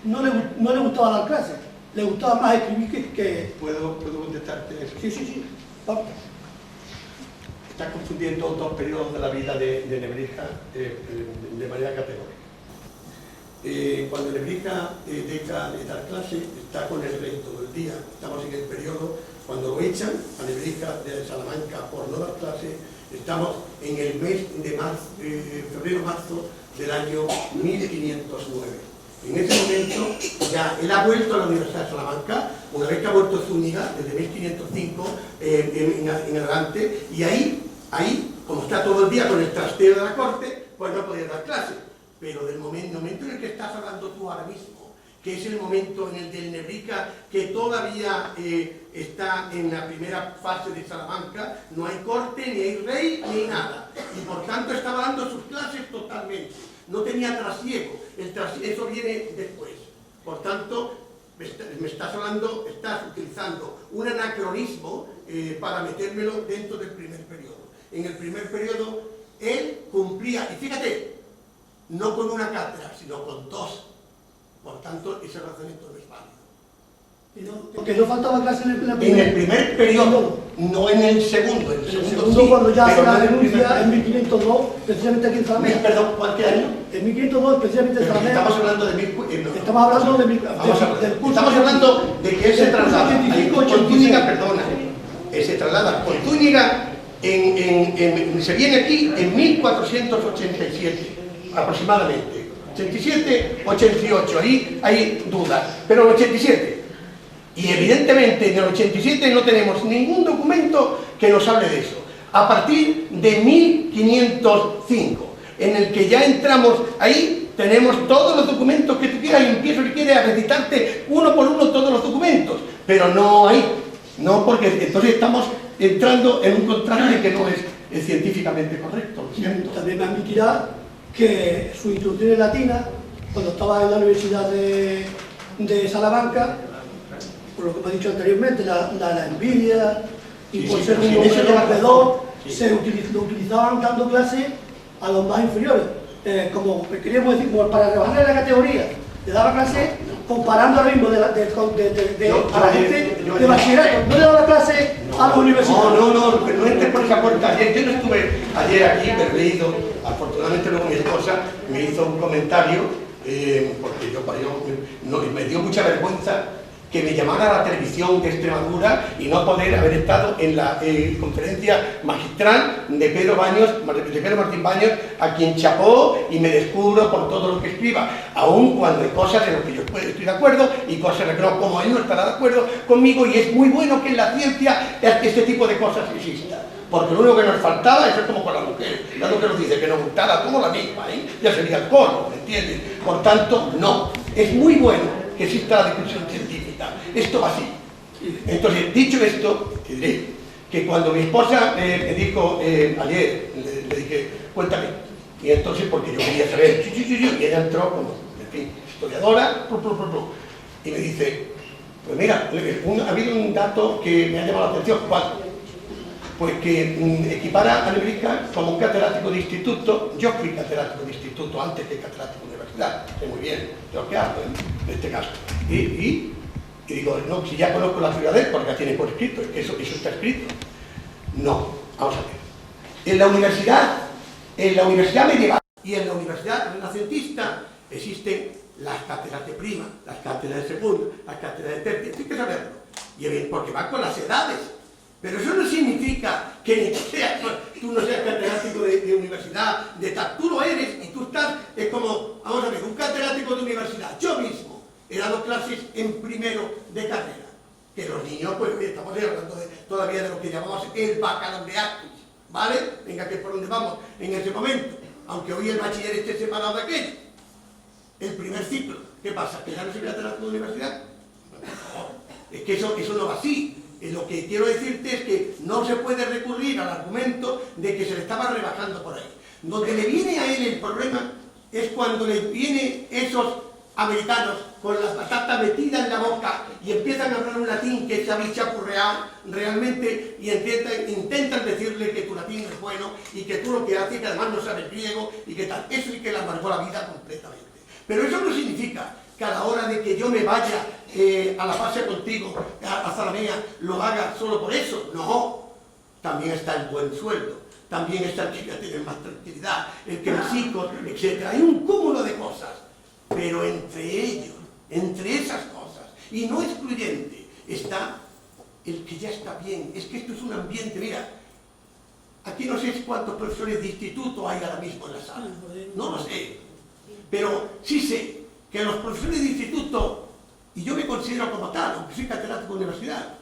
no le gustaba dar clases, le gustaba más escribir que... ¿Puedo contestarte eso? Sí. Vamos. Estás confundiendo dos periodos de la vida de Nebrija de manera categórica. Cuando Nebrija deja de dar clase, está con el rey todo el día. Estamos en el periodo, cuando lo echan a Nebrija de Salamanca por no dar clase, estamos en el mes de febrero-marzo del año 1509. En ese momento ya él ha vuelto a la Universidad de Salamanca, una vez que ha vuelto Zúñiga, desde 1505 en adelante, y ahí, como está todo el día con el trasteo de la corte, pues no podía dar clase. Pero del momento en el que estás hablando tú ahora mismo, que es el momento en el del Nebrija, que todavía está en la primera fase de Salamanca, no hay corte, ni hay rey, ni nada. Y por tanto estaba dando sus clases totalmente. No tenía trasiego, eso viene después. Por tanto, me estás utilizando un anacronismo para metérmelo dentro del primer periodo. En el primer periodo, él cumplía, y fíjate, no con una cátedra, sino con dos. Por tanto, ese razonamiento no es válido. Porque no faltaba clase en el En el primer periodo, no en el segundo. En el segundo sí, cuando ya hace pero la no en el denuncia primer. en 1502, precisamente aquí en Zalamea. Perdón, ¿cuál año? En 1502, precisamente en Zalamea. Estamos hablando de Estamos hablando del curso. Estamos hablando de que él se traslada. 85, Con Zúñiga, perdona. Él se traslada con Zúñiga, se viene aquí en 1487, aproximadamente. 87, 88, ahí hay dudas, pero en 87. Y evidentemente en el 87 no tenemos ningún documento que nos hable de eso. A partir de 1505, en el que ya entramos ahí, tenemos todos los documentos que tú quieras y empiezo si quieres a recitarte uno por uno todos los documentos, pero no hay, no, porque entonces estamos entrando en un contraste que no es científicamente correcto, lo siento. También me admitirá que su instrucción en latina, cuando estaba en la Universidad de Salamanca, por lo que me ha dicho anteriormente, la envidia y por ser un hombre rompedor, lo utilizaban dando clases a los más inferiores. Como queríamos decir, como para rebajarle la categoría, le daba clase comparando ahora mismo a la gente de bachillerato, no le daba clase a los universitarios. No entres por esa puerta. Yo no estuve ayer aquí, pero he ido, afortunadamente luego mi esposa me hizo un comentario, porque me dio mucha vergüenza que me llamara a la televisión de Extremadura y no poder haber estado en la conferencia magistral de Pedro Martín Baños, a quien chapó y me descubro por todo lo que escriba, aun cuando hay cosas en las que yo estoy de acuerdo y cosas en las que no, como él no estará de acuerdo conmigo, y es muy bueno que en la ciencia este tipo de cosas existan. Porque lo único que nos faltaba, eso es como con la mujer, ya lo que nos dice, que nos gustara todo la misma, ya sería el colmo, ¿me entiendes? Por tanto, no, es muy bueno que exista la discusión científica, esto va así. Entonces, dicho esto, te diré que cuando mi esposa me dijo ayer, le dije, cuéntame, y entonces porque yo quería saber, y ella entró como, en fin, historiadora, y me dice, pues mira, ha habido un dato que me ha llamado la atención, ¿cuál? Pues que equipara a Nebrija como un catedrático de instituto. Yo fui catedrático de instituto antes que catedrático de universidad, sé muy bien de lo que hablo en este caso. Y digo, no, si ya conozco la ciudad de él, porque la tiene por escrito, es que eso está escrito. No, vamos a ver. En la universidad medieval y en la universidad renacentista existen las cátedras de prima, las cátedras de segunda, las cátedras de tercia, hay que saberlo. Y porque van con las edades. Pero eso no significa que tú no seas catedrático de universidad, tú lo eres y tú estás, es como, vamos a ver, un catedrático de universidad, yo mismo, he dado clases en primero de carrera, que los niños, pues estamos hablando todavía de lo que llamamos el baccalaureato, ¿vale? Venga, que es por donde vamos en ese momento, aunque hoy el bachiller esté separado de aquello. El primer ciclo, ¿qué pasa? ¿Que ya no soy catedrático de universidad? No, es que eso no va así. Lo que quiero decirte es que no se puede recurrir al argumento de que se le estaba rebajando por ahí. Donde le viene a él el problema es cuando le vienen esos americanos con la patata metida en la boca y empiezan a hablar un latín que se había chapurreado realmente y intentan decirle que tu latín es bueno y que tú lo que haces, que además no sabes griego y que tal. Eso sí que le amargó la vida completamente. Pero eso no significa que a la hora de que yo me vaya a la fase contigo, a Zalamea, lo haga solo por eso. No, también está el buen sueldo, también está el que ya tiene más tranquilidad, el que los hijos, etc. Hay un cúmulo de cosas, pero entre ellos, entre esas cosas, y no excluyente, está el que ya está bien. Es que esto es un ambiente, mira, aquí no sé cuántos profesores de instituto hay ahora mismo en la sala, no lo sé, pero sí sé que los profesores de instituto, y yo me considero como tal, aunque soy catedrático de universidad,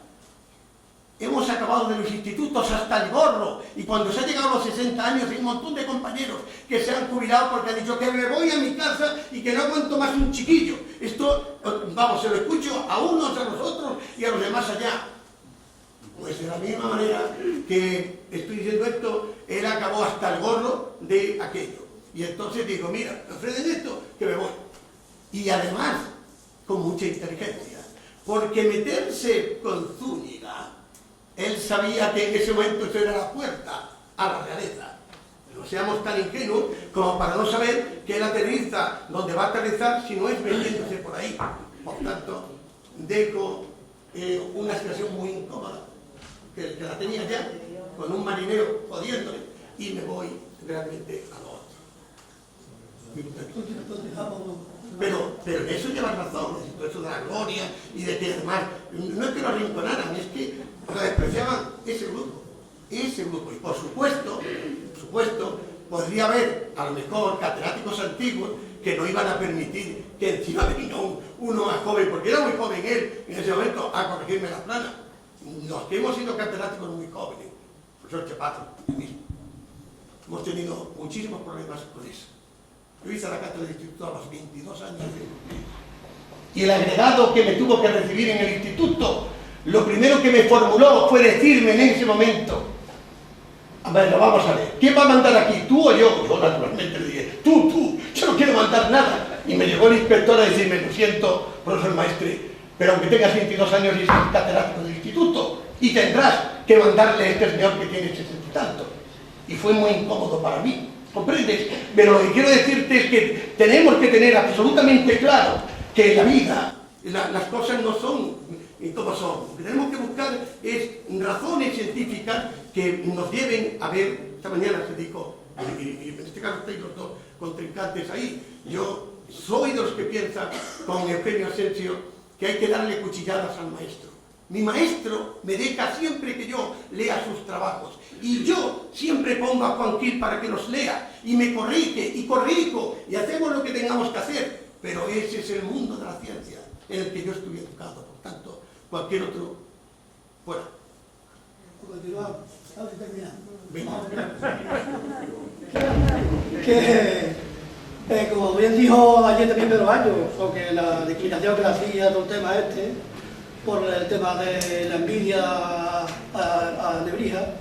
hemos acabado de los institutos hasta el gorro, y cuando se ha llegado a los 60 años hay un montón de compañeros que se han jubilado porque han dicho que me voy a mi casa y que no aguanto más un chiquillo. Esto, vamos, se lo escucho a unos, a los otros y a los demás allá. Pues de la misma manera que estoy diciendo esto, él acabó hasta el gorro de aquello. Y entonces digo, mira, me ofrecen esto, que me voy. Y además, con mucha inteligencia, porque meterse con Zúñiga, él sabía que en ese momento eso era la puerta a la realeza. No seamos tan ingenuos como para no saber que él aterriza donde va a aterrizar si no es metiéndose por ahí. Por tanto, dejo una situación muy incómoda, que la tenía ya, con un marinero jodiéndole, y me voy realmente a lo otro. Pero en eso llevas razón, eso de la gloria y de que además, no es que lo arrinconaran, es que lo despreciaban ese grupo. Y por supuesto, podría haber a lo mejor catedráticos antiguos que no iban a permitir que encima vino uno más joven, porque era muy joven él en ese momento, a corregirme la plana. Los que hemos sido catedráticos muy jóvenes, profesor Chepato, yo mismo, hemos tenido muchísimos problemas con eso. Yo hice la cátedra del instituto a los 22 años. Y el agregado que me tuvo que recibir en el instituto, lo primero que me formuló fue decirme en ese momento, a ver, lo vamos a ver, ¿quién va a mandar aquí, tú o yo? Yo naturalmente le dije, tú, yo no quiero mandar nada. Y me llegó el inspector a decirme, lo siento, profesor maestre, pero aunque tengas 22 años y seas catedrático del instituto, y tendrás que mandarle a este señor que tiene 60 y tanto. Y fue muy incómodo para mí. ¿Comprendes? Pero lo que quiero decirte es que tenemos que tener absolutamente claro que en la vida las cosas no son como son. Lo que tenemos que buscar es razones científicas que nos lleven a ver. Esta mañana se dijo, y en este caso estáis los dos contrincantes ahí, yo soy de los que piensan con Eugenio Asensio que hay que darle cuchilladas al maestro. Mi maestro me deja siempre que yo lea sus trabajos y yo siempre pongo a Juan Gil para que los lea y me corrige y corrijo y hacemos lo que tengamos que hacer, pero ese es el mundo de la ciencia en el que yo estuve educado, por tanto, cualquier otro, fuera. Continuamos, estamos terminando. Como bien dijo ayer también Pedro Baños, porque la declinación que le hacía todo el tema por el tema de la envidia a Nebrija,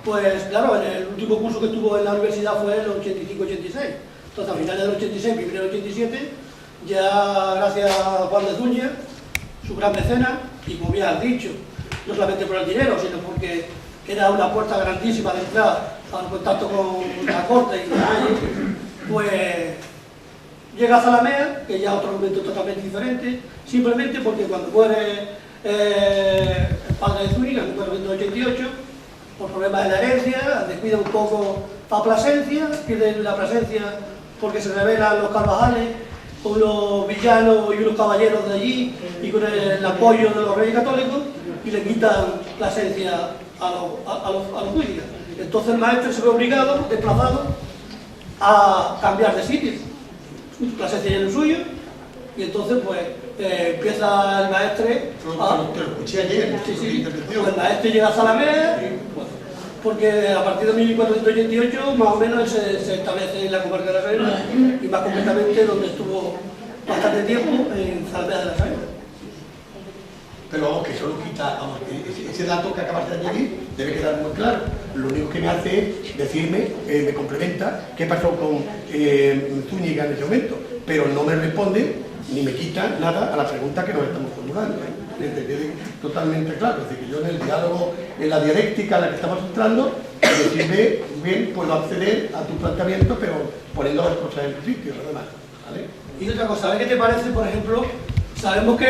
pues claro, en el último curso que estuvo en la universidad fue el 85-86. Entonces, a finales del 86, primero del 87, ya gracias a Juan de Zúñiga, su gran mecenas, y como bien has dicho, no solamente por el dinero, sino porque era una puerta grandísima de entrada al contacto con la corte y los reyes, pues llega a Zalamea, que ya otro momento totalmente diferente, simplemente porque cuando muere el padre de Zúñiga, que fue en 1988, por problemas de la herencia, descuida un poco a Plasencia, pierde la Plasencia porque se rebelan los Carvajales, unos villanos y unos caballeros de allí, y con el apoyo de los reyes católicos, y le quitan Plasencia a los Zúñiga. Entonces el maestro se ve obligado, desplazado, a cambiar de sitio. Plasencia en el suyo, y entonces pues empieza el maestre. Te lo escuché ayer. Sí, sí. El maestre llega a Zalamea, porque a partir de 1488 más o menos se establece en la comarca de la Sagrera, y más concretamente donde estuvo bastante tiempo, en Zalamea de la Sagrera. Pero vamos, que eso no quita, vamos, ese dato que acabas de añadir debe quedar muy claro. Lo único que me hace es decirme, me complementa, qué pasó con Zúñiga en ese momento, pero no me responde ni me quita nada a la pregunta que nos estamos formulando. Que quede totalmente claro, es decir, que yo en el diálogo, en la dialéctica en la que estamos entrando, me sirve bien, puedo acceder a tu planteamiento, pero poniendo las cosas en su sitio, nada más, ¿vale? Y otra cosa, ¿sabes qué te parece, por ejemplo? Sabemos que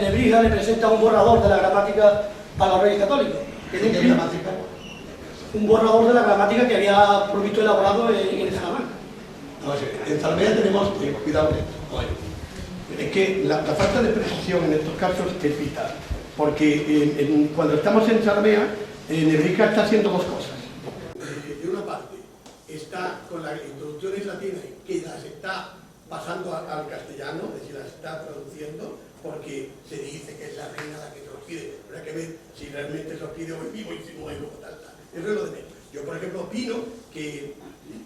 Nebrija le presenta un borrador de la gramática a los Reyes Católicos. ¿Qué gramática? Un borrador de la gramática que había provisto elaborado en Salamanca. En Zalamea tenemos, cuidado con esto, es que la falta de precisión en estos casos es vital, porque cuando estamos en Zalamea, Nebrija está haciendo dos cosas. De una parte, está con las introducciones latinas que las está pasando al castellano, es decir, las está traduciendo, porque se dice que es la reina la que se los pide. Habrá que ver si realmente se los pide hoy vivo y si no es como tal. Eso es lo de menos. Yo, por ejemplo, opino que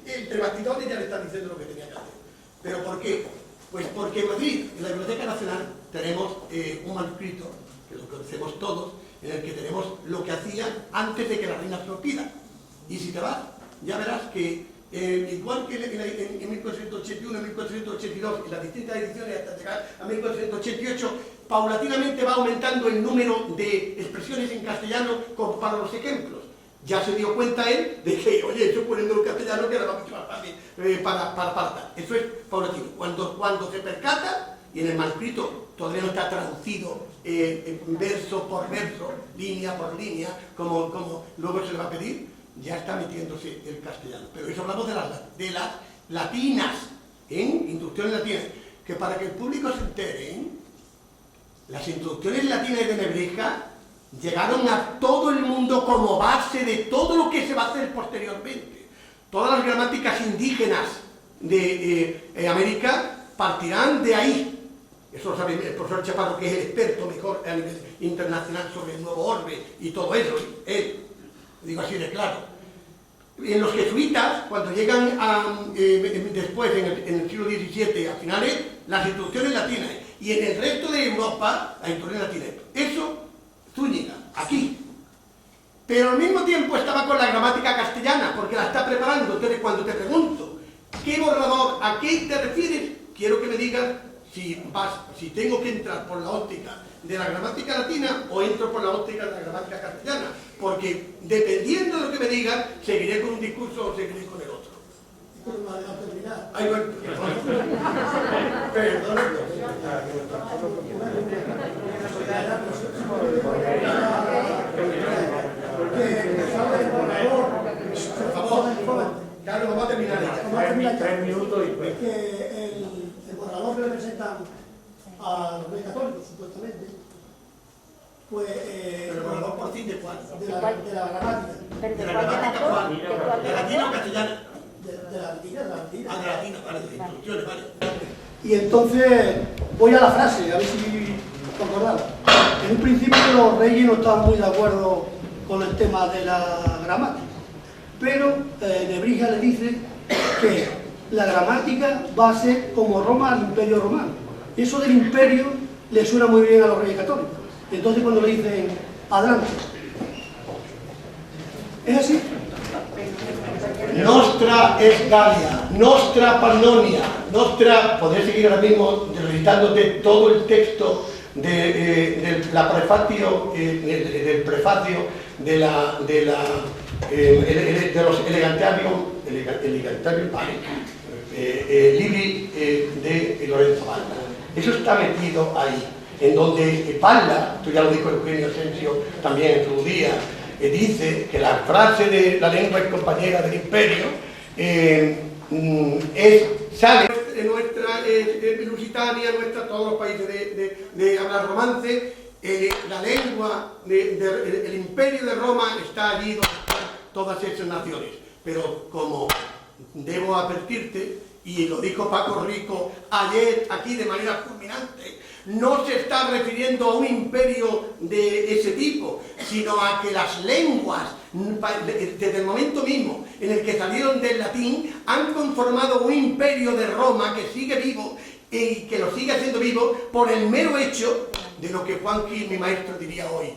entre bastidores ya le están diciendo lo que tenía que hacer. ¿Pero por qué? Pues porque en Madrid, en la Biblioteca Nacional, tenemos un manuscrito, que lo conocemos todos, en el que tenemos lo que hacían antes de que la reina se lo pida. Y si te vas, ya verás que igual que en 1481, 1482 y las distintas ediciones hasta llegar a 1488, paulatinamente va aumentando el número de expresiones en castellano para los ejemplos. Ya se dio cuenta él de que, oye, eso poniendo en castellano que era mucho más fácil para eso es paulatino. Cuando se percata, y en el manuscrito todavía no está traducido verso por verso, línea por línea, como luego se le va a pedir, ya está metiéndose el castellano. Pero eso hablamos de las latinas, introducciones latinas, que para que el público se entere, las introducciones latinas de Nebrija llegaron a todo el mundo como base de todo lo que se va a hacer posteriormente. Todas las gramáticas indígenas de América partirán de ahí. Eso lo sabe el profesor Chaparro, que es el experto mejor a nivel internacional sobre el nuevo orbe y todo eso, él, digo así de claro. En los jesuitas, cuando llegan después, en el siglo XVII, a finales, las introducciones latinas, y en el resto de Europa, las introducciones latinas. Eso, Zúñiga, aquí. Pero al mismo tiempo estaba con la gramática castellana, porque la está preparando. Entonces, cuando te pregunto, ¿qué borrador, a qué te refieres? Quiero que me digas si tengo que entrar por la óptica de la gramática latina o entro por la óptica de la gramática castellana, porque dependiendo de lo que me digan, seguiré con un discurso o seguiré con el otro. ¿Cómo me ha dejado terminar? Ay, bueno, perdón. Por favor, claro, vamos a terminar ya. 3 minutos y pues. Que el borrador que le presentan a los Reyes Católicos, supuestamente, pues... Pero el borrador por fin de cuál? De la gramática. ¿De la gramática cuál? ¿De latina o castellana? De la latina, Ah, de latina, vale, de instrucciones, vale. Y entonces voy a la frase, a ver si concordamos. En un principio los reyes no estaban muy de acuerdo con el tema de la gramática, pero Nebrija le dice que la gramática va a ser como Roma al Imperio Romano. Eso del imperio le suena muy bien a los Reyes Católicos. Entonces cuando le dicen, adelante. ¿Es así? Nostra es Galia, Nostra Pannonia, Nostra, podré seguir ahora mismo recitándote todo el texto del prefacio de los Elegantarium Libri de Lorenzo Palla. Eso está metido ahí, en donde Palla, esto ya lo dijo Eugenio Asensio también en su día, dice que la frase de la lengua es compañera del imperio sale de nuestra Lusitania, todos los países de habla romance, la lengua del imperio de Roma está allí donde están todas esas naciones. Pero como debo advertirte, y lo dijo Paco Rico ayer aquí de manera fulminante, no se está refiriendo a un imperio de ese tipo, sino a que las lenguas, desde el momento mismo en el que salieron del latín, han conformado un imperio de Roma que sigue vivo y que lo sigue haciendo vivo por el mero hecho de lo que Juanqui, mi maestro, diría hoy.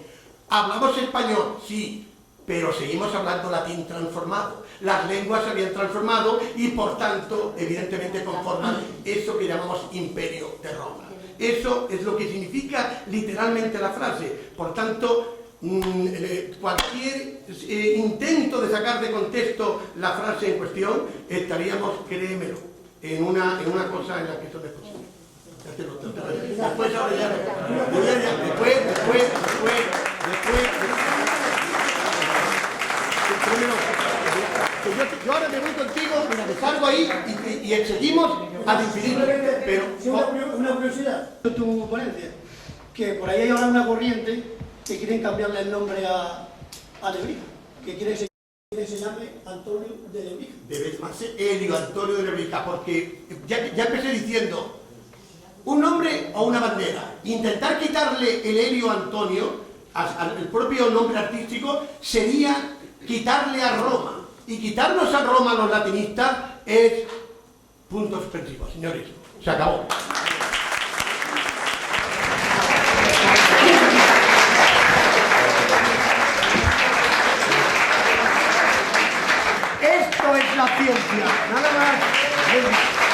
¿Hablamos español? Sí, pero seguimos hablando latín transformado. Las lenguas se habían transformado y, por tanto, evidentemente conforman eso que llamamos imperio de Roma. Eso es lo que significa literalmente la frase. Por tanto, cualquier intento de sacar de contexto la frase en cuestión, estaríamos, créemelo, en una cosa en la que eso no es posible. Después, ahora ya, después. Yo ahora me voy contigo, me salgo ahí y seguimos a definir. Pero una curiosidad de tu ponencia, que por ahí hay ahora una corriente que quieren cambiarle el nombre a Lebrija, que quiere que se llame Antonio de Lebrija. Debe llamarse Helio Antonio de Lebrija, porque ya empecé diciendo, un nombre o una bandera. Intentar quitarle el Helio Antonio al propio nombre artístico sería quitarle a Roma. Y quitarnos a Roma los latinistas es punto suspensivo, señores. Se acabó. Esto es la ciencia, nada más.